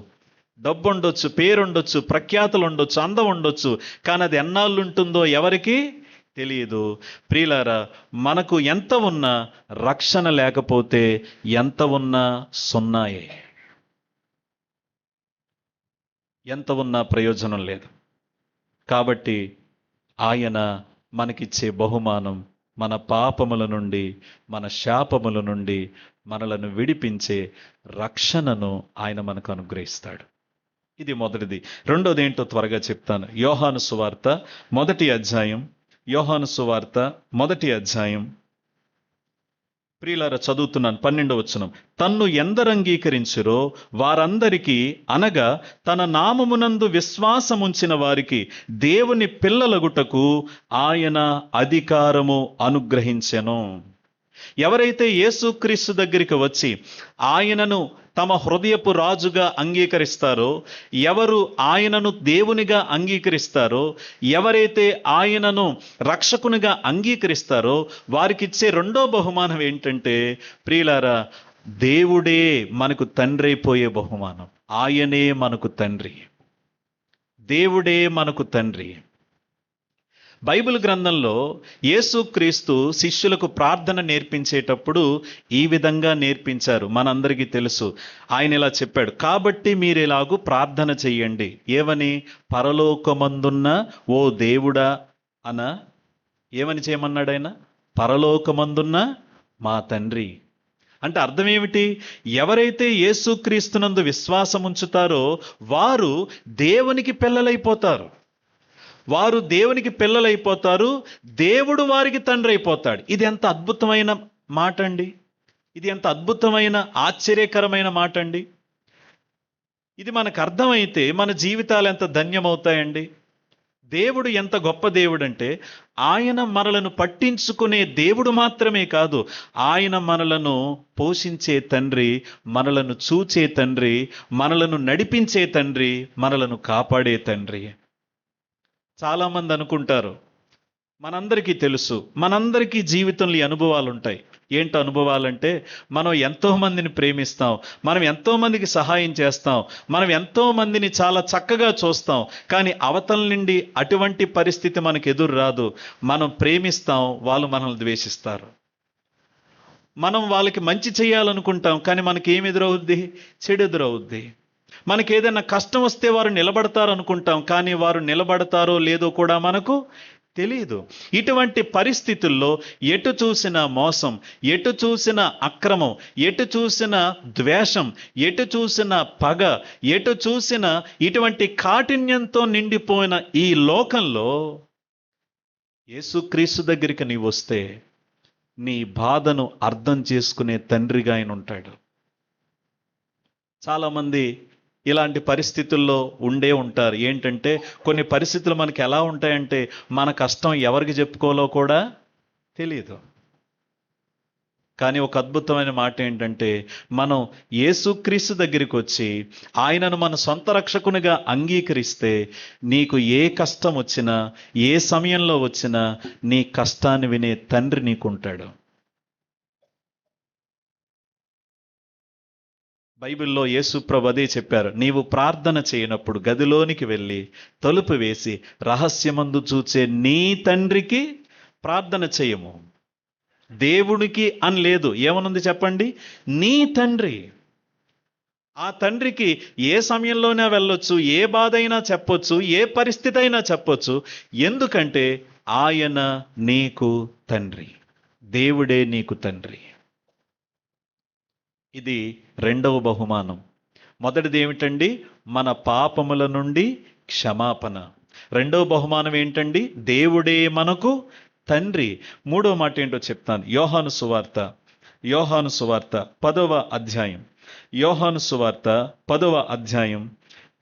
డబ్బు ఉండొచ్చు, పేరు ఉండొచ్చు, ప్రఖ్యాతులు ఉండొచ్చు, అందం ఉండొచ్చు, కానీ అది ఎన్నాళ్ళు ఉంటుందో ఎవరికి తెలియదు. ప్రియులారా, మనకు ఎంత ఉన్నా రక్షణ లేకపోతే ఎంత ఉన్నా సున్నాయే, ఎంత ఉన్నా ప్రయోజనం లేదు. కాబట్టి ఆయన మనకిచ్చే బహుమానం మన పాపముల నుండి, మన శాపముల నుండి మనలను విడిపించే రక్షణను ఆయన మనకు అనుగ్రహిస్తాడు. ఇది మొదటిది. రెండోది ఏంటో త్వరగా చెప్తాను. యోహాను సువార్త 1వ అధ్యాయం, యోహాను సువార్త 1వ అధ్యాయం, ప్రియులారా చదువుతున్నాను, 12వ వచనం. తన్ను ఎందరు అంగీకరించురో వారందరికీ, అనగా తన నామమునందు విశ్వాసముంచిన వారికి దేవుని పిల్లలగుటకు ఆయన అధికారము అనుగ్రహించెను. ఎవరైతే యేసుక్రీస్తు దగ్గరికి వచ్చి ఆయనను తమ హృదయపు రాజుగా అంగీకరిస్తారో, ఎవరు ఆయనను దేవునిగా అంగీకరిస్తారో, ఎవరైతే ఆయనను రక్షకునిగా అంగీకరిస్తారో వారికిచ్చే రెండో బహుమానం ఏంటంటే, ప్రియులారా, దేవుడే మనకు తండ్రి అయిపోయే బహుమానం. ఆయనే మనకు తండ్రి, దేవుడే మనకు తండ్రి. బైబిల్ గ్రంథంలో యేసుక్రీస్తు శిష్యులకు ప్రార్థన నేర్పించేటప్పుడు ఈ విధంగా నేర్పించారు. మనందరికీ తెలుసు. ఆయన ఇలా చెప్పాడు, కాబట్టి మీరు ఇలాగూ ప్రార్థన చెయ్యండి. ఏమని? పరలోకమందున్న ఓ దేవుడా అన, ఏమని చేయమన్నాడు ఆయన? పరలోకమందున్న మా తండ్రి. అంటే అర్థం ఏమిటి? ఎవరైతే యేసుక్రీస్తునందు విశ్వాసం ఉంచుతారో వారు దేవునికి పిల్లలైపోతారు. వారు దేవునికి పిల్లలైపోతారు, దేవుడు వారికి తండ్రి అయిపోతాడు. ఇది ఎంత అద్భుతమైన మాట అండి! ఇది ఎంత అద్భుతమైన ఆశ్చర్యకరమైన మాట అండి! ఇది మనకు అర్థమైతే మన జీవితాలు ఎంత ధన్యమవుతాయండి. దేవుడు ఎంత గొప్ప దేవుడు అంటే, ఆయన మనలను పట్టించుకునే దేవుడు మాత్రమే కాదు, ఆయన మనలను పోషించే తండ్రి, మనలను చూచే తండ్రి, మనలను నడిపించే తండ్రి, మనలను కాపాడే తండ్రి. చాలామంది అనుకుంటారు, మనందరికీ తెలుసు, మనందరికీ జీవితంలో ఈ అనుభవాలు ఉంటాయి. ఏంటి అనుభవాలంటే, మనం ఎంతో మందిని ప్రేమిస్తాం, మనం ఎంతో మందికి సహాయం చేస్తాం, మనం ఎంతో మందిని చాలా చక్కగా చూస్తాం, కానీ అవతల నుండి అటువంటి పరిస్థితి మనకు ఎదురు రాదు. మనం ప్రేమిస్తాం, వాళ్ళు మనల్ని ద్వేషిస్తారు. మనం వాళ్ళకి మంచి చేయాలనుకుంటాం, కానీ మనకి ఏమి ఎదురవుద్ది? చెడు ఎదురవుద్ది. మనకి ఏదైనా కష్టం వస్తే వారు నిలబడతారు అనుకుంటాం, కానీ వారు నిలబడతారో లేదో కూడా మనకు తెలియదు. ఇటువంటి పరిస్థితుల్లో ఎటు చూసిన మోసం, ఎటు చూసిన అక్రమం, ఎటు చూసిన ద్వేషం, ఎటు చూసిన పగ, ఎటు చూసిన ఇటువంటి కాఠిన్యంతో నిండిపోయిన ఈ లోకంలో యేసుక్రీస్తు దగ్గరికి నీవు వస్తే నీ బాధను అర్థం చేసుకునే తండ్రిగా ఆయన ఉంటాడు. చాలామంది ఇలాంటి పరిస్థితుల్లో ఉండే ఉంటారు. ఏంటంటే, కొన్ని పరిస్థితులు మనకి ఎలా ఉంటాయంటే మన కష్టం ఎవరికి చెప్పుకోవాలో కూడా తెలియదు. కానీ ఒక అద్భుతమైన మాట ఏంటంటే, మనం యేసుక్రీస్తు దగ్గరికి వచ్చి ఆయనను మన సొంత రక్షకునిగా అంగీకరిస్తే నీకు ఏ కష్టం వచ్చినా, ఏ సమయంలో వచ్చినా నీ కష్టాన్ని వినే తండ్రి నీకుంటాడు. బైబిల్లో యేసు ప్రభు అదే చెప్పారు, నీవు ప్రార్థన చేయనప్పుడు గదిలోనికి వెళ్ళి తలుపు వేసి రహస్యమందు చూచే నీ తండ్రికి ప్రార్థన చేయము. దేవునికి అని లేదు, ఏమనుంది చెప్పండి? నీ తండ్రి. ఆ తండ్రికి ఏ సమయంలోనే వెళ్ళొచ్చు, ఏ బాధ అయినా చెప్పొచ్చు, ఏ పరిస్థితి అయినా చెప్పొచ్చు. ఎందుకంటే ఆయన నీకు తండ్రి, దేవుడే నీకు తండ్రి. ఇది రెండవ బహుమానం. మొదటిది ఏమిటండి? మన పాపముల నుండి క్షమాపణ. రెండవ బహుమానం ఏంటండి? దేవుడే మనకు తండ్రి. మూడవ మాట ఏంటో చెప్తాను. యోహాను సువార్త 10వ అధ్యాయం. యోహాను సువార్త 10వ అధ్యాయం.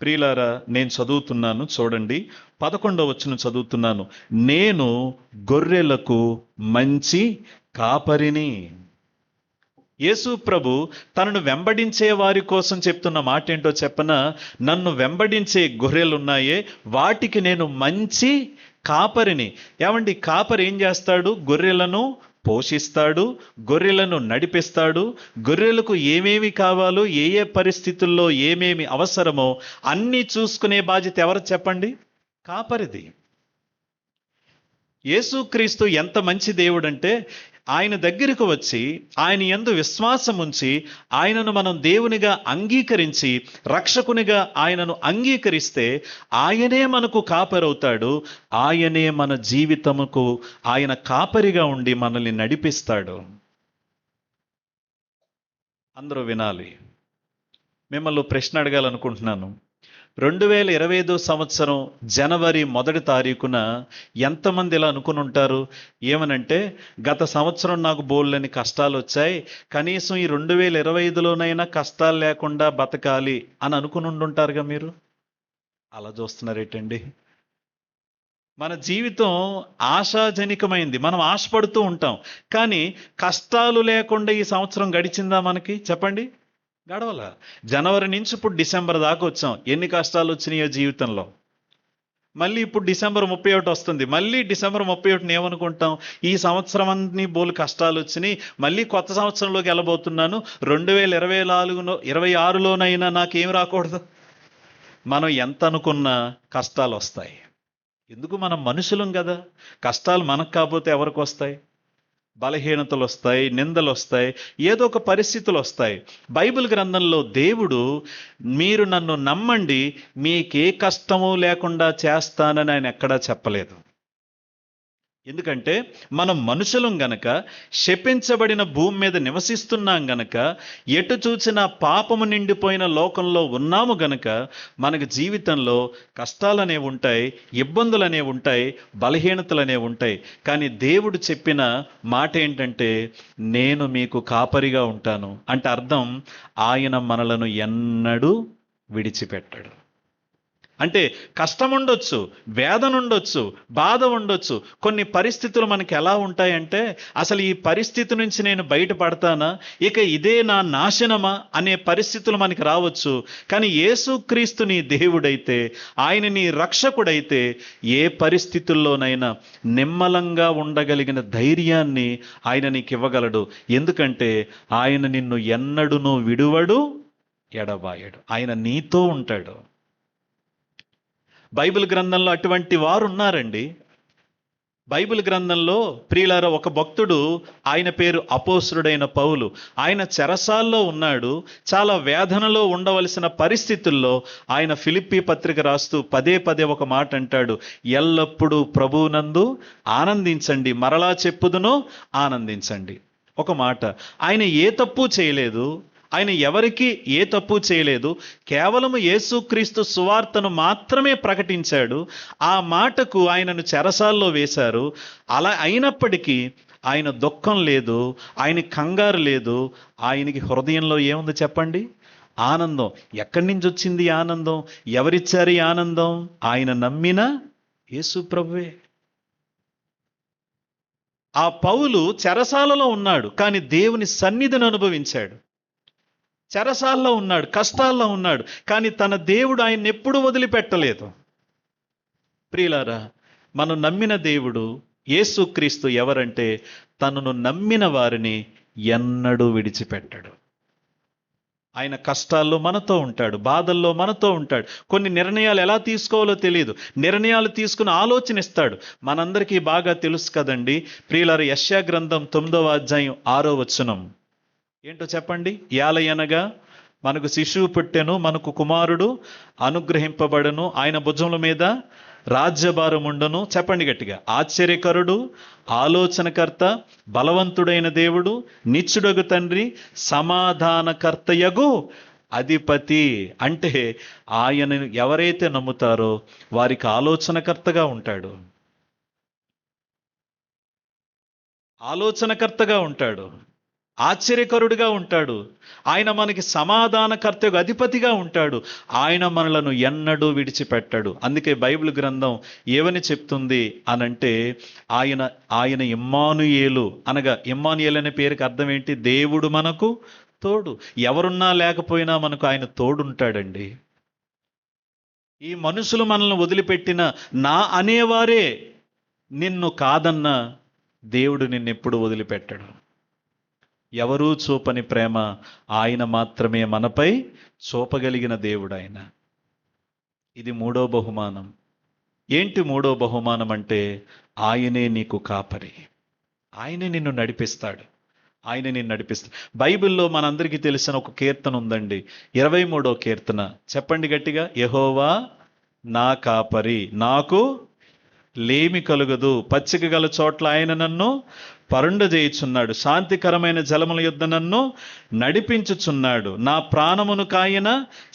ప్రియులారా, నేను చదువుతున్నాను, చూడండి. 11వ వచనం చదువుతున్నాను. నేను గొర్రెలకు మంచి కాపరిని. యేసు ప్రభు తనను వెంబడించే వారి కోసం చెప్తున్న మాట ఏంటో చెప్పనా? నన్ను వెంబడించే గొర్రెలున్నాయే, వాటికి నేను మంచి కాపరిని. ఏమండి, కాపరి ఏం చేస్తాడు? గొర్రెలను పోషిస్తాడు, గొర్రెలను నడిపిస్తాడు. గొర్రెలకు ఏమేమి కావాలో, ఏ ఏ పరిస్థితుల్లో ఏమేమి అవసరమో అన్నీ చూసుకునే బాధ్యత ఎవరు చెప్పండి? కాపరిది. యేసుక్రీస్తు ఎంత మంచి దేవుడంటే, ఆయన దగ్గరకు వచ్చి ఆయన యందు విశ్వాసం ఉంచి ఆయనను మనం దేవునిగా అంగీకరించి రక్షకునిగా ఆయనను అంగీకరిస్తే ఆయనే మనకు కాపరవుతాడు. ఆయనే మన జీవితముకు ఆయన కాపరిగా ఉండి మనల్ని నడిపిస్తాడు. అందరూ వినాలి. మిమ్మల్ని ప్రశ్న అడగాలనుకుంటున్నాను. 2025 సంవత్సరం జనవరి 1వ తారీఖున ఎంతమంది ఇలా అనుకుని ఉంటారు? ఏమనంటే, గత సంవత్సరం నాకు బోల్డని కష్టాలు వచ్చాయి, కనీసం ఈ 2025లోనైనా కష్టాలు లేకుండా బతకాలి అని అనుకుని ఉండుంటారుగా మీరు. అలా చూస్తున్నారేటండి? మన జీవితం ఆశాజనకమైంది, మనం ఆశపడుతూ ఉంటాం. కానీ కష్టాలు లేకుండా ఈ సంవత్సరం గడిచిందా మనకి? చెప్పండి. గడవల. జనవరి నుంచి ఇప్పుడు డిసెంబర్ దాకా వచ్చాం. ఎన్ని కష్టాలు వచ్చినాయో జీవితంలో. మళ్ళీ ఇప్పుడు డిసెంబర్ 31 వస్తుంది. మళ్ళీ డిసెంబర్ 31 ఏమనుకుంటాం? ఈ సంవత్సరం అన్ని బోలు కష్టాలు వచ్చినాయి, మళ్ళీ కొత్త సంవత్సరంలోకి వెళ్ళబోతున్నాను, 2026లోనైనా నాకేం రాకూడదు. మనం ఎంత అనుకున్నా కష్టాలు వస్తాయి. ఎందుకు? మనం మనుషులం కదా. కష్టాలు మనకు కాకపోతే ఎవరికి వస్తాయి? బలహీనతలు వస్తాయి, నిందలు వస్తాయి, ఏదో ఒక పరిస్థితులు వస్తాయి. బైబిల్ గ్రంథంలో దేవుడు, మీరు నన్ను నమ్మండి, మీకే కష్టము లేకుండా చేస్తానని ఆయన ఎక్కడా చెప్పలేదు. ఎందుకంటే మనం మనుషులం గనక, శపించబడిన భూమి మీద నివసిస్తున్నాం గనక, ఎటు చూసినా పాపము నిండిపోయిన లోకంలో ఉన్నాము గనక మనకు జీవితంలో కష్టాలనే ఉంటాయి, ఇబ్బందులనే ఉంటాయి, బలహీనతలనే ఉంటాయి. కానీ దేవుడు చెప్పిన మాట ఏంటంటే, నేను మీకు కాపరిగా ఉంటాను అంటే అర్థం, ఆయన మనలను ఎన్నడూ విడిచిపెట్టడు. అంటే కష్టం ఉండొచ్చు, వేదన ఉండొచ్చు, బాధ ఉండొచ్చు. కొన్ని పరిస్థితులు మనకి ఎలా ఉంటాయంటే, అసలు ఈ పరిస్థితి నుంచి నేను బయటపడతానా, ఇక ఇదే నా నాశనమా అనే పరిస్థితులు మనకి రావచ్చు. కానీ యేసుక్రీస్తు నీ దేవుడైతే, ఆయన నీ రక్షకుడైతే, ఏ పరిస్థితుల్లోనైనా నిమ్మలంగా ఉండగలిగిన ధైర్యాన్ని ఆయన నీకు ఇవ్వగలడు. ఎందుకంటే ఆయన నిన్ను ఎన్నడూనూ విడువడు, ఎడబాయడు. ఆయన నీతో ఉంటాడు. బైబిల్ గ్రంథంలో అటువంటి వారు ఉన్నారండి. బైబిల్ గ్రంథంలో ప్రియులారా, ఒక భక్తుడు, ఆయన పేరు అపోస్తలుడైన పౌలు. ఆయన చెరసాల్లో ఉన్నాడు. చాలా వేదనలో ఉండవలసిన పరిస్థితుల్లో ఆయన ఫిలిప్పీ పత్రిక రాస్తూ పదే పదే ఒక మాట అంటాడు, ఎల్లప్పుడూ ప్రభువునందు ఆనందించండి, మరలా చెప్పుదును ఆనందించండి. ఒక మాట, ఆయన ఏ తప్పు చేయలేదు, ఆయన ఎవరికి ఏ తప్పు చేయలేదు, కేవలము యేసుక్రీస్తు సువార్తను మాత్రమే ప్రకటించాడు. ఆ మాటకు ఆయనను చెరసాల్లో వేశారు. అలా అయినప్పటికీ ఆయన దుఃఖం లేదు, ఆయన కంగారు లేదు. ఆయనకి హృదయంలో ఏముంది చెప్పండి? ఆనందం. ఎక్కడి నుంచి వచ్చింది ఆనందం? ఎవరిచ్చారు ఈ ఆనందం? ఆయన నమ్మిన యేసు ప్రభువే. ఆ పౌలు చెరసాలలో ఉన్నాడు, కానీ దేవుని సన్నిధిని అనుభవించాడు. చెరసాల్లో ఉన్నాడు, కష్టాల్లో ఉన్నాడు, కానీ తన దేవుడు ఆయన్ని ఎప్పుడూ వదిలిపెట్టలేదు. ప్రియులారా, మనం నమ్మిన దేవుడు యేసుక్రీస్తు ఎవరంటే, తనను నమ్మిన వారిని ఎన్నడూ విడిచిపెట్టడు. ఆయన కష్టాల్లో మనతో ఉంటాడు, బాధల్లో మనతో ఉంటాడు. కొన్ని నిర్ణయాలు ఎలా తీసుకోవాలో తెలియదు, నిర్ణయాలు తీసుకుని ఆలోచన ఇస్తాడు. మనందరికీ బాగా తెలుసు కదండి ప్రియులారా, యెషయా గ్రంథం 9వ అధ్యాయం 6వ వచనం ఏంటో చెప్పండి. ఏలయనగా మనకు శిశువు పుట్టెను, మనకు కుమారుడు అనుగ్రహింపబడను, ఆయన భుజముల మీద రాజ్యభారం ఉండను. చెప్పండి గట్టిగా. ఆశ్చర్యకరుడు, ఆలోచనకర్త, బలవంతుడైన దేవుడు, నిత్యుడగు తండ్రి, సమాధానకర్తయగు అధిపతి. అంటే ఆయన ఎవరైతే నమ్ముతారో వారికి ఆలోచనకర్తగా ఉంటాడు, ఆలోచనకర్తగా ఉంటాడు, ఆశ్చర్యకరుడిగా ఉంటాడు. ఆయన మనకి సమాధానకర్తగా అధిపతిగా ఉంటాడు. ఆయన మనలను ఎన్నడూ విడిచిపెట్టాడు. అందుకే బైబిల్ గ్రంథం ఏమని చెప్తుంది అనంటే, ఆయన ఇమ్మానుయేలు అనగా, ఇమ్మానుయేలు అనే పేరుకి అర్థం ఏంటి? దేవుడు మనకు తోడు. ఎవరున్నా లేకపోయినా మనకు ఆయన తోడుంటాడండి. ఈ మనుషులు మనల్ని వదిలిపెట్టిన నా అనేవారే నిన్ను కాదన్న దేవుడు నిన్నెప్పుడు వదిలిపెట్టడు. ఎవరూ చూపని ప్రేమ ఆయన మాత్రమే మనపై చూపగలిగిన దేవుడు ఆయన. ఇది 3వ బహుమానం. ఏంటి 3వ బహుమానం అంటే, ఆయనే నీకు కాపరి, ఆయనే నిన్ను నడిపిస్తాడు, ఆయన నిన్ను నడిపిస్తాడు. బైబిల్లో మనందరికీ తెలిసిన ఒక కీర్తన ఉందండి, 23వ కీర్తన. చెప్పండి గట్టిగా. యెహోవా నా కాపరి, నాకు లేమి కలుగదు, పచ్చిక గల చోట్ల ఆయన నన్ను పరుండజేయుచున్నాడు, శాంతికరమైన జలముల యొద్ద నన్ను నడిపించుచున్నాడు, నా ప్రాణమును కాయన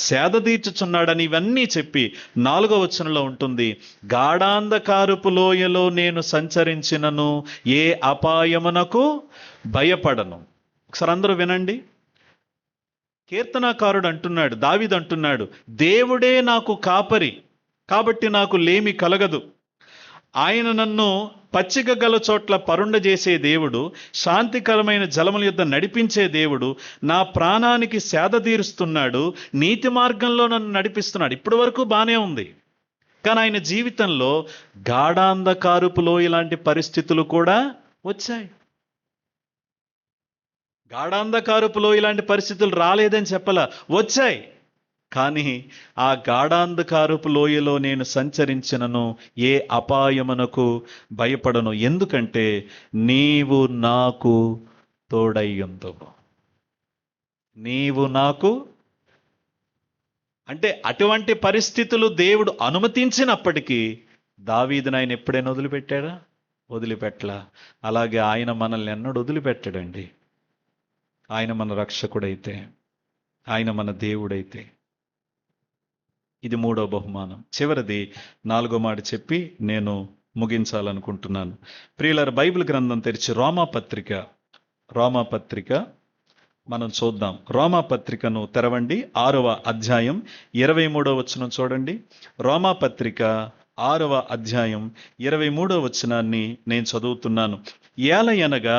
సేదదీర్చుచున్నాడని ఇవన్నీ చెప్పి 4వ వచనంలో ఉంటుంది, గాఢాంధకారపు లోయలో నేను సంచరించినను ఏ అపాయమునకు భయపడను. ఒకసారి అందరూ వినండి. కీర్తనాకారుడు అంటున్నాడు, దావీదు అంటున్నాడు, దేవుడే నాకు కాపరి కాబట్టి నాకు లేమి కలగదు. ఆయన నన్ను పచ్చిక గల చోట్ల పరుండజేసే దేవుడు, శాంతికరమైన జలముల యొద్ద నడిపించే దేవుడు, నా ప్రాణానికి సేద తీరుస్తున్నాడు, నీతి మార్గంలో నన్ను నడిపిస్తున్నాడు. ఇప్పటి వరకు బాగానే ఉంది. కానీ ఆయన జీవితంలో గాఢాంధకారపులో ఇలాంటి పరిస్థితులు కూడా వచ్చాయి. గాఢాంధకారపులో ఇలాంటి పరిస్థితులు రాలేదని చెప్పలా, వచ్చాయి. కానీ ఆ గాఢాంధకారపు లోయలో నేను సంచరించినను ఏ అపాయమునకు భయపడను, ఎందుకంటే నీవు నాకు తోడయ్యుందువు. నీవు నాకు అంటే అటువంటి పరిస్థితులు దేవుడు అనుమతించినప్పటికీ దావీదును ఆయన ఎప్పుడైనా వదిలిపెట్టాడా? వదిలిపెట్టలా. అలాగే ఆయన మనల్ని ఎన్నడూ వదిలిపెట్టడండి. ఆయన మన రక్షకుడైతే, ఆయన మన దేవుడైతే. ఇది 3వ బహుమానం. చివరిది 4వ మాట చెప్పి నేను ముగించాలనుకుంటున్నాను. ప్రియులారా, బైబిల్ గ్రంథం తెరిచి రోమాపత్రిక మనం చూద్దాం. రోమాపత్రికను తెరవండి. 6వ అధ్యాయం 23వ వచనం చూడండి. రోమాపత్రిక 6వ అధ్యాయం 23వ వచనాన్ని నేను చదువుతున్నాను. ఏలయనగా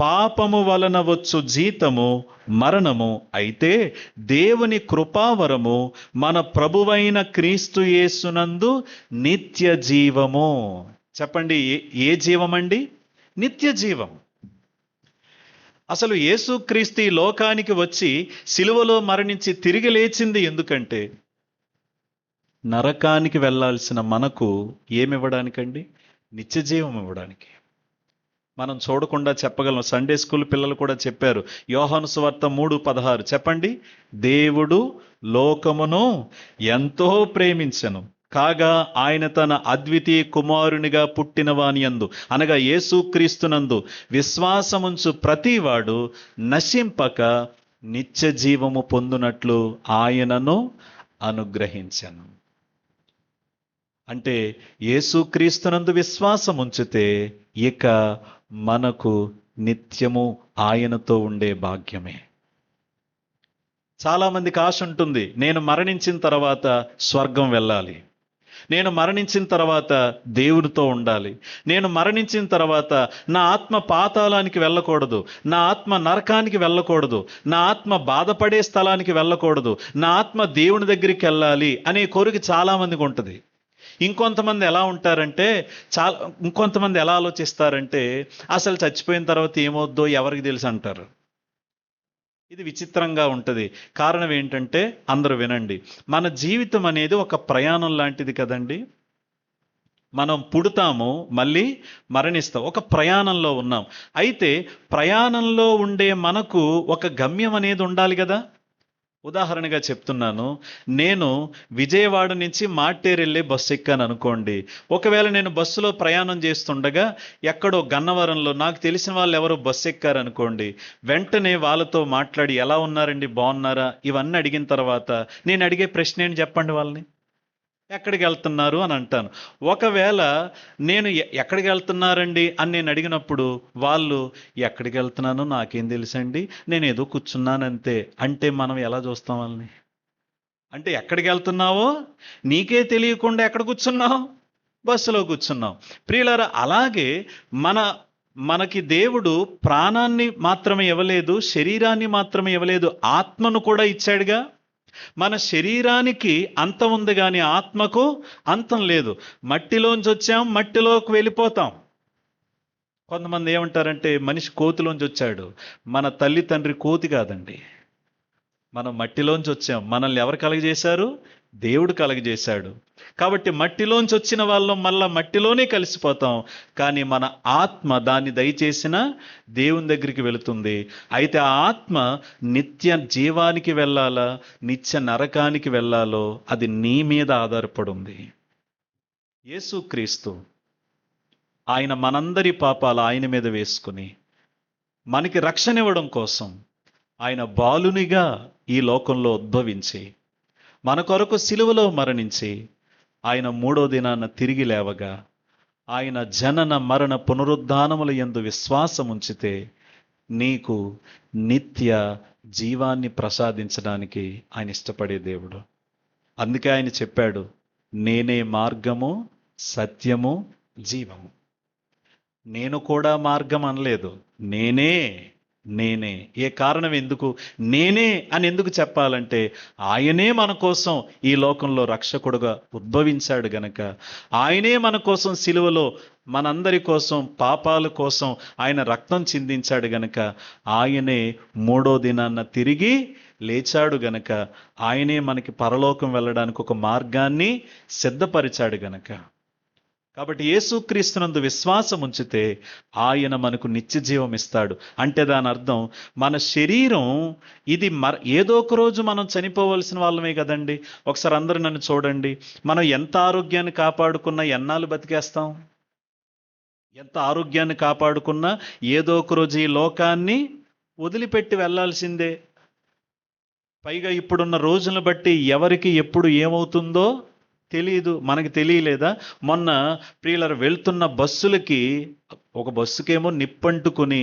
పాపము వలన వచ్చు జీతము మరణము, అయితే దేవుని కృపావరము మన ప్రభువైన క్రీస్తు యేసునందు నిత్య జీవము. చెప్పండి, ఏ జీవమండి? నిత్య జీవం. అసలు యేసుక్రీస్తు ఈ లోకానికి వచ్చి సిలువలో మరణించి తిరిగి లేచింది ఎందుకంటే, నరకానికి వెళ్ళాల్సిన మనకు ఏమివ్వడానికండి? నిత్య జీవం ఇవ్వడానికి. మనం చూడకుండా చెప్పగలం. సండే స్కూల్ పిల్లలు కూడా చెప్పారు. యోహాను సువార్త 3:16 చెప్పండి. దేవుడు లోకమును ఎంతో ప్రేమించెను, కాగా ఆయన తన అద్వితీయ కుమారునిగా పుట్టిన వాని యందు అనగా యేసుక్రీస్తునందు విశ్వాసముంచు ప్రతివాడు నశింపక నిత్య జీవము పొందునట్లు ఆయనను అనుగ్రహించెను. అంటే యేసుక్రీస్తునందు విశ్వాసం ఉంచితే ఇక మనకు నిత్యము ఆయనతో ఉండే భాగ్యమే. చాలా మందికి ఆశ ఉంటుంది, నేను మరణించిన తర్వాత స్వర్గం వెళ్ళాలి, నేను మరణించిన తర్వాత దేవునితో ఉండాలి, నేను మరణించిన తర్వాత నా ఆత్మ పాతాళానికి వెళ్ళకూడదు, నా ఆత్మ నరకానికి వెళ్ళకూడదు, నా ఆత్మ బాధపడే స్థలానికి వెళ్ళకూడదు, నా ఆత్మ దేవుని దగ్గరికి వెళ్ళాలి అనే కోరిక చాలా మందికి ఉంటుంది. ఇంకొంతమంది ఎలా ఆలోచిస్తారంటే, అసలు చచ్చిపోయిన తర్వాత ఏమవుద్దో ఎవరికి తెలుసు అంటారు. ఇది విచిత్రంగా ఉంటుంది. కారణం ఏంటంటే, అందరూ వినండి, మన జీవితం అనేది ఒక ప్రయాణం లాంటిది కదండి. మనం పుడతాము, మళ్ళీ మరణిస్తాం, ఒక ప్రయాణంలో ఉన్నాం. అయితే ప్రయాణంలో ఉండే మనకు ఒక గమ్యం అనేది ఉండాలి కదా. ఉదాహరణగా చెప్తున్నాను, నేను విజయవాడ నుంచి మాట్టేరు వెళ్ళే బస్సు ఎక్కాను అనుకోండి. ఒకవేళ నేను బస్సులో ప్రయాణం చేస్తుండగా ఎక్కడో గన్నవరంలో నాకు తెలిసిన వాళ్ళు ఎవరో బస్సు ఎక్కారనుకోండి, వెంటనే వాళ్ళతో మాట్లాడి ఎలా ఉన్నారండి, బాగున్నారా, ఇవన్నీ అడిగిన తర్వాత నేను అడిగే ప్రశ్న ఏంటి చెప్పండి వాళ్ళని, ఎక్కడికి వెళ్తున్నారు అని అంటాను. ఒకవేళ నేను ఎక్కడికి వెళ్తున్నారండి అని నేను అడిగినప్పుడు వాళ్ళు ఎక్కడికి వెళ్తున్నానో నాకేం తెలుసండి, నేను ఏదో కూర్చున్నానంతే అంటే మనం ఎలా చూస్తాం వాళ్ళని? అంటే ఎక్కడికి వెళ్తున్నావో నీకే తెలియకుండా ఎక్కడ కూర్చున్నావు? బస్సులో కూర్చున్నాం. ప్రియులారా, అలాగే మన మనకి దేవుడు ప్రాణాన్ని మాత్రమే ఇవ్వలేదు, శరీరాన్ని మాత్రమే ఇవ్వలేదు, ఆత్మను కూడా ఇచ్చాడుగా. మన శరీరానికి అంతం ఉంది కానీ ఆత్మకు అంతం లేదు. మట్టిలోంచి వచ్చాం, మట్టిలోకి వెళ్ళిపోతాం. కొంతమంది ఏమంటారంటే మనిషి కోతిలోంచి వచ్చాడు. మన తల్లి తండ్రి కోతి కాదండి, మనం మట్టిలోంచి వచ్చాం. మనల్ని ఎవరు కలగజేశారు? దేవుడు కలగజేశాడు. కాబట్టి మట్టిలోంచి వచ్చిన వాళ్ళం మళ్ళా మట్టిలోనే కలిసిపోతాం. కానీ మన ఆత్మ దాన్ని దయచేసిన దేవుని దగ్గరికి వెళుతుంది. అయితే ఆ ఆత్మ నిత్య జీవానికి వెళ్ళాలా, నిత్య నరకానికి వెళ్ళాలో అది నీ మీద ఆధారపడి ఉంది. యేసుక్రీస్తు ఆయన మనందరి పాపాలు ఆయన మీద వేసుకుని మనకి రక్షణ ఇవ్వడం కోసం ఆయన బాలునిగా ఈ లోకంలో ఉద్భవించి మన కొరకు సిలువలో మరణించి ఆయన 3వ దినాన తిరిగి లేవగా ఆయన జనన మరణ పునరుద్ధానముల యందు విశ్వాసం ఉంచితే నీకు నిత్య జీవాన్ని ప్రసాదించడానికి ఆయన ఇష్టపడే దేవుడు. అందుకే ఆయన చెప్పాడు, నేనే మార్గము, సత్యము, జీవము. నేను కూడా మార్గం అనలేదు, నేనే. ఏ కారణం, ఎందుకు నేనే అని ఎందుకు చెప్పాలంటే ఆయనే మన కోసం ఈ లోకంలో రక్షకుడుగా ఉద్భవించాడు గనక, ఆయనే మన కోసం సిలువలో మనందరి కోసం పాపాల కోసం ఆయన రక్తం చిందించాడు గనక, ఆయనే 3వ దినాన తిరిగి లేచాడు గనక, ఆయనే మనకి పరలోకం వెళ్ళడానికి ఒక మార్గాన్ని సిద్ధపరిచాడు గనక. కాబట్టి యేసుక్రీస్తునందు విశ్వాసం ఉంచితే ఆయన మనకు నిత్య జీవం ఇస్తాడు. అంటే దాని అర్థం మన శరీరం ఇది ఏదో ఒక రోజు మనం చనిపోవలసిన వాళ్ళమే కదండి. ఒకసారి అందరూ నన్ను చూడండి, మనం ఎంత ఆరోగ్యాన్ని కాపాడుకున్నా ఎన్నాళ్ళు బతికేస్తాం? ఎంత ఆరోగ్యాన్ని కాపాడుకున్నా ఏదో ఒక రోజు ఈ లోకాన్ని వదిలిపెట్టి వెళ్ళాల్సిందే. పైగా ఇప్పుడున్న రోజులను బట్టి ఎవరికి ఎప్పుడు ఏమవుతుందో తెలియదు. మనకి తెలియలేదా? మొన్న ప్రియులారా, వెళ్తున్న బస్సులకి, ఒక బస్సుకేమో నిప్పంటుకుని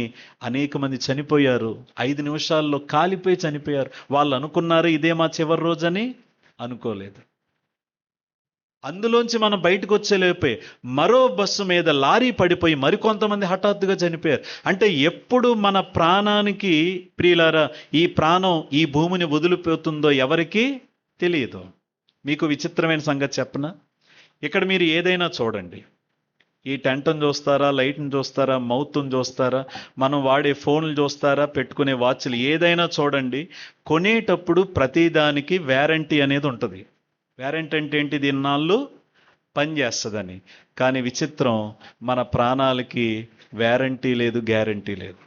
అనేక మంది చనిపోయారు. 5 నిమిషాల్లో కాలిపోయి చనిపోయారు. వాళ్ళు అనుకున్నారు ఇదే మా చివరి రోజని, అనుకోలేదు. అందులోంచి మనం బయటకు వచ్చేలేపే మరో బస్సు మీద లారీ పడిపోయి మరికొంతమంది హఠాత్తుగా చనిపోయారు. అంటే ఎప్పుడు మన ప్రాణానికి, ప్రియులారా, ఈ ప్రాణం ఈ భూమిని వదిలిపోతుందో ఎవరికీ తెలియదు. మీకు విచిత్రమైన సంగతి చెప్పనా? ఇక్కడ మీరు ఏదైనా చూడండి, ఈ టెంట్ను చూస్తారా, లైట్ని చూస్తారా, మౌత్ని చూస్తారా, మనం వాడే ఫోన్లు చూస్తారా, పెట్టుకునే వాచ్లు, ఏదైనా చూడండి, కొనేటప్పుడు ప్రతిదానికి వ్యారంటీ అనేది ఉంటుంది. వ్యారంటీ అంటే ఏంటి? దీన్నాళ్ళు పనిచేస్తుందని. కానీ విచిత్రం, మన ప్రాణాలకి వ్యారంటీ లేదు, గ్యారంటీ లేదు.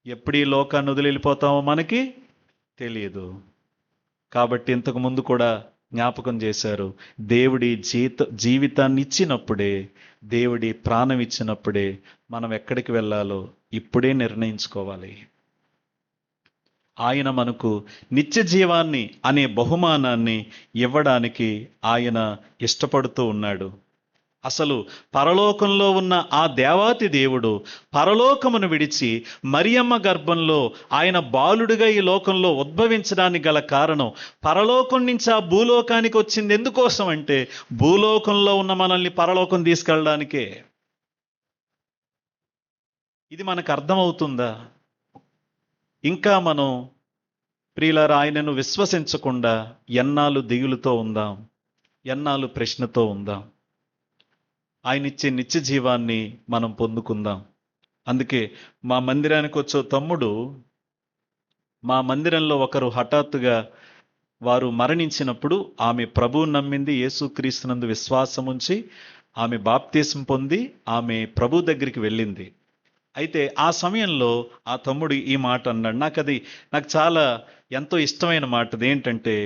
ఎప్పుడు ఈ లోకాన్ని వదిలి వెళ్ళిపోతామో మనకి తెలియదు. కాబట్టి ఇంతకు ముందు కూడా జ్ఞాపకం చేశారు, దేవుడి జీవితాన్ని ఇచ్చినప్పుడే, దేవుడి ప్రాణం ఇచ్చినప్పుడే మనం ఎక్కడికి వెళ్ళాలో ఇప్పుడే నిర్ణయించుకోవాలి. ఆయన మనకు నిత్య జీవాన్ని అనే బహుమానాన్ని ఇవ్వడానికి ఆయన ఇష్టపడుతూ ఉన్నాడు. అసలు పరలోకంలో ఉన్న ఆ దేవాతి దేవుడు పరలోకమును విడిచి మరియమ్మ గర్భంలో ఆయన బాలుడిగా ఈ లోకంలో ఉద్భవించడానికి గల కారణం, పరలోకం నుంచి ఆ భూలోకానికి వచ్చింది ఎందుకోసం అంటే, భూలోకంలో ఉన్న మనల్ని పరలోకం తీసుకెళ్ళడానికే. ఇది మనకు అర్థమవుతుందా? ఇంకా మనం ప్రియులారా ఆయనను విశ్వసించకుండా ఎన్నాళ్ళు దిగులుతో ఉందాం, ఎన్నాళ్ళు ప్రశ్నతో ఉందాం. ఆయన ఇచ్చే నిత్య జీవాన్ని మనం పొందుకుందాం. అందుకే మా మందిరానికి వచ్చే తమ్ముడు మా మందిరంలో ఒకరు హఠాత్తుగా వారు మరణించినప్పుడు ఆమె ప్రభువుని నమ్మింది, యేసుక్రీస్తునందు విశ్వాసం ఉంచి ఆమె బాప్తీసం పొంది ఆమె ప్రభు దగ్గరికి వెళ్ళింది. అయితే ఆ సమయంలో ఆ తమ్ముడు ఈ మాట అన్నాడు. నాకు చాలా ఎంతో ఇష్టమైన మాట. ఏంటంటే,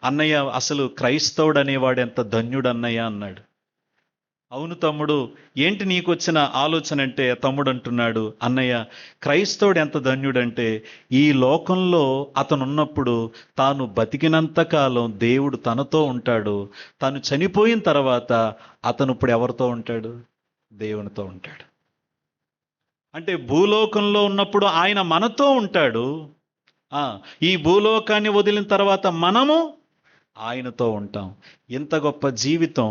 అన్నయ్య, అసలు క్రైస్తవుడు అనేవాడు ఎంత ధన్యుడు అన్నయ్య అన్నాడు. అవును తమ్ముడు, ఏంటి నీకు వచ్చిన ఆలోచన అంటే, తమ్ముడు అంటున్నాడు, అన్నయ్య, క్రైస్తవుడు ఎంత ధన్యుడంటే ఈ లోకంలో అతను ఉన్నప్పుడు తాను బతికినంత కాలం దేవుడు తనతో ఉంటాడు. తాను చనిపోయిన తర్వాత అతను ఇప్పుడు ఎవరితో ఉంటాడు? దేవునితో ఉంటాడు. అంటే భూలోకంలో ఉన్నప్పుడు ఆయన మనతో ఉంటాడు. ఆ, ఈ భూలోకాన్ని వదిలిన తర్వాత మనము ఆయనతో ఉంటాం. ఇంత గొప్ప జీవితం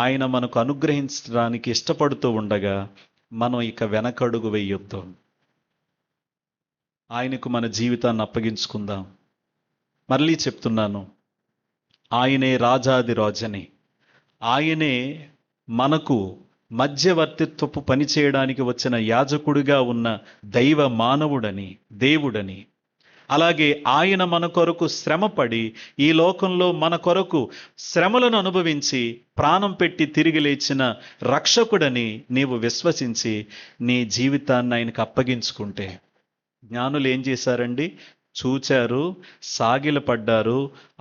ఆయన మనకు అనుగ్రహించడానికి ఇష్టపడుతూ ఉండగా మనం ఇక వెనకడుగు వేయొద్దు. ఆయనకు మన జీవితాన్ని అప్పగించుకుందాం. మళ్ళీ చెప్తున్నాను, ఆయనే రాజాది రాజని, ఆయనే మనకు మధ్యవర్తిత్వపు పని చేయడానికి వచ్చిన యాజకుడిగా ఉన్న దైవ మానవుడని, దేవుడని, అలాగే ఆయన మన కొరకు శ్రమపడి ఈ లోకంలో మన కొరకు శ్రమలను అనుభవించి ప్రాణం పెట్టి తిరిగి లేచిన రక్షకుడని నీవు విశ్వసించి నీ జీవితాన్ని ఆయనకు అప్పగించుకుంటే, జ్ఞానులు ఏం చేశారండి? చూచారు, సాగిలపడ్డారు,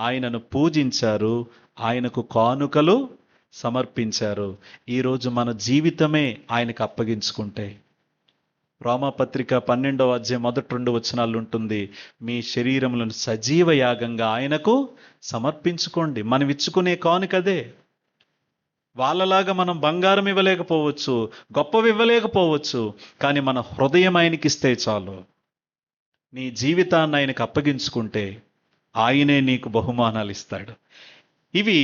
ఆయనను పూజించారు, ఆయనకు కానుకలు సమర్పించారు. ఈరోజు మన జీవితమే ఆయనకు అప్పగించుకుంటే, రోమాపత్రిక 12వ అధ్యాయం 1-2 వచనాలు ఉంటుంది, మీ శరీరములను సజీవ యాగంగా ఆయనకు సమర్పించుకోండి. మనం ఇచ్చుకునే కానుకదే. వాళ్ళలాగా మనం బంగారం ఇవ్వలేకపోవచ్చు, గొప్పవి ఇవ్వలేకపోవచ్చు, కానీ మన హృదయం ఆయనకిస్తే చాలు. నీ జీవితాన్ని ఆయనకు అప్పగించుకుంటే ఆయనే నీకు బహుమానాలు ఇస్తాడు. ఇవి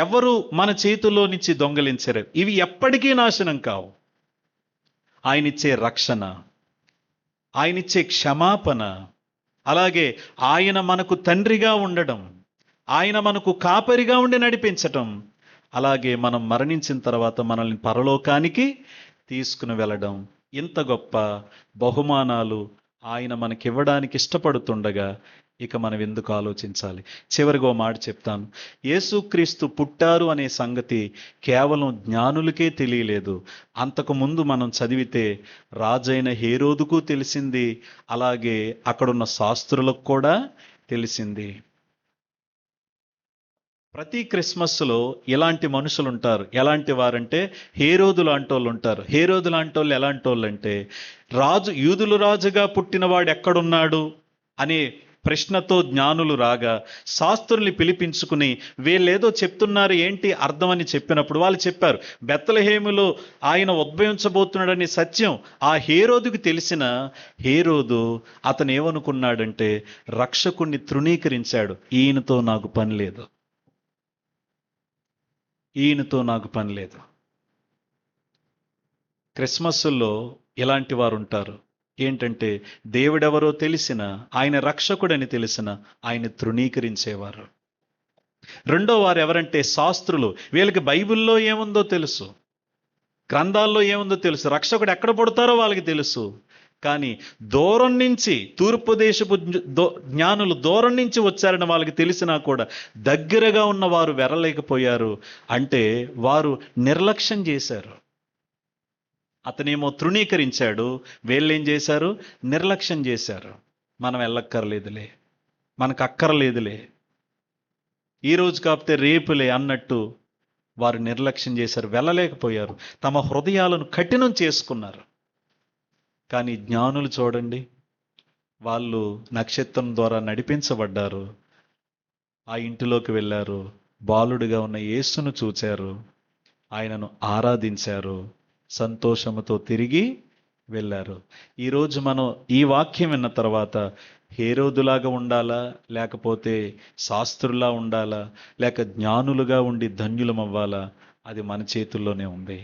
ఎవరు మన చేతుల్లో నుంచి దొంగలించరు. ఇవి ఎప్పటికీ నాశనం కావు. ఆయనిచ్చే రక్షణ, ఆయనిచ్చే క్షమాపణ, అలాగే ఆయన మనకు తండ్రిగా ఉండడం, ఆయన మనకు కాపరిగా ఉండి నడిపించటం, అలాగే మనం మరణించిన తర్వాత మనల్ని పరలోకానికి తీసుకుని వెళ్ళడం, ఇంత గొప్ప బహుమానాలు ఆయన మనకివ్వడానికి ఇష్టపడుతుండగా ఇక మనం ఎందుకు ఆలోచించాలి? చివరిగా ఓ మాట చెప్తాను. యేసుక్రీస్తు పుట్టారు అనే సంగతి కేవలం జ్ఞానులకే తెలియలేదు. అంతకుముందు మనం చదివితే రాజైన హేరోదుకు తెలిసింది, అలాగే అక్కడున్న శాస్త్రులకు కూడా తెలిసింది. ప్రతి క్రిస్మస్లో ఇలాంటి మనుషులు ఉంటారు. ఎలాంటి వారంటే హేరోదు లాంటి వాళ్ళు ఉంటారు. హేరోదు లాంటి వాళ్ళు ఎలాంటి వాళ్ళు అంటే, యూదుల రాజుగా పుట్టినవాడు ఎక్కడున్నాడు అనే ప్రశ్నతో జ్ఞానులు రాగా శాస్త్రుల్ని పిలిపించుకుని వీళ్ళేదో చెప్తున్నారు, ఏంటి అర్థమని చెప్పినప్పుడు వాళ్ళు చెప్పారు, బెత్లెహేములో ఆయన ఉద్భవించబోతున్నాడని సత్యం ఆ హేరోదుకు తెలిసిన హేరోదు అతను ఏమనుకున్నాడంటే రక్షకుణ్ణి తృణీకరించాడు. ఈయనతో నాకు పని లేదు, ఈయనతో నాకు పని లేదు. క్రిస్మస్లో ఇలాంటి వారు ఉంటారు. ఏంటంటే దేవుడెవరో తెలిసిన, ఆయన రక్షకుడని తెలిసిన ఆయన తృణీకరించేవారు. రెండో వారు ఎవరంటే శాస్త్రులు. వీళ్ళకి బైబిల్లో ఏముందో తెలుసు, గ్రంథాల్లో ఏముందో తెలుసు, రక్షకుడు ఎక్కడ పుడతారో వాళ్ళకి తెలుసు. కానీ దూరం నుంచి, తూర్పు దేశపు జ్ఞానులు దూరం నుంచి వచ్చారని వాళ్ళకి తెలిసినా కూడా దగ్గరగా ఉన్న వారు వెరలేకపోయారు. అంటే వారు నిర్లక్ష్యం చేశారు. అతనేమో తృణీకరించాడు, వీళ్ళేం చేశారు? నిర్లక్ష్యం చేశారు. మనం వెళ్ళక్కర్లేదులే, మనకు అక్కర్లేదులే, ఈరోజు కాకపోతే రేపులే అన్నట్టు వారు నిర్లక్ష్యం చేశారు, వెళ్ళలేకపోయారు, తమ హృదయాలను కఠినం చేసుకున్నారు. కానీ జ్ఞానులు చూడండి, వాళ్ళు నక్షత్రం ద్వారా నడిపించబడ్డారు, ఆ ఇంటిలోకి వెళ్ళారు, బాలుడిగా ఉన్న యేసును చూచారు, ఆయనను ఆరాధించారు, సంతోషముతో తిరిగి వెళ్ళారు. ఈరోజు మనం ఈ వాక్యం విన్న తర్వాత హేరోదులాగా ఉండాలా, లేకపోతే శాస్త్రులా ఉండాలా, లేక జ్ఞానులుగా ఉండి ధన్యులం అవ్వాలా? అది మన చేతుల్లోనే ఉంది.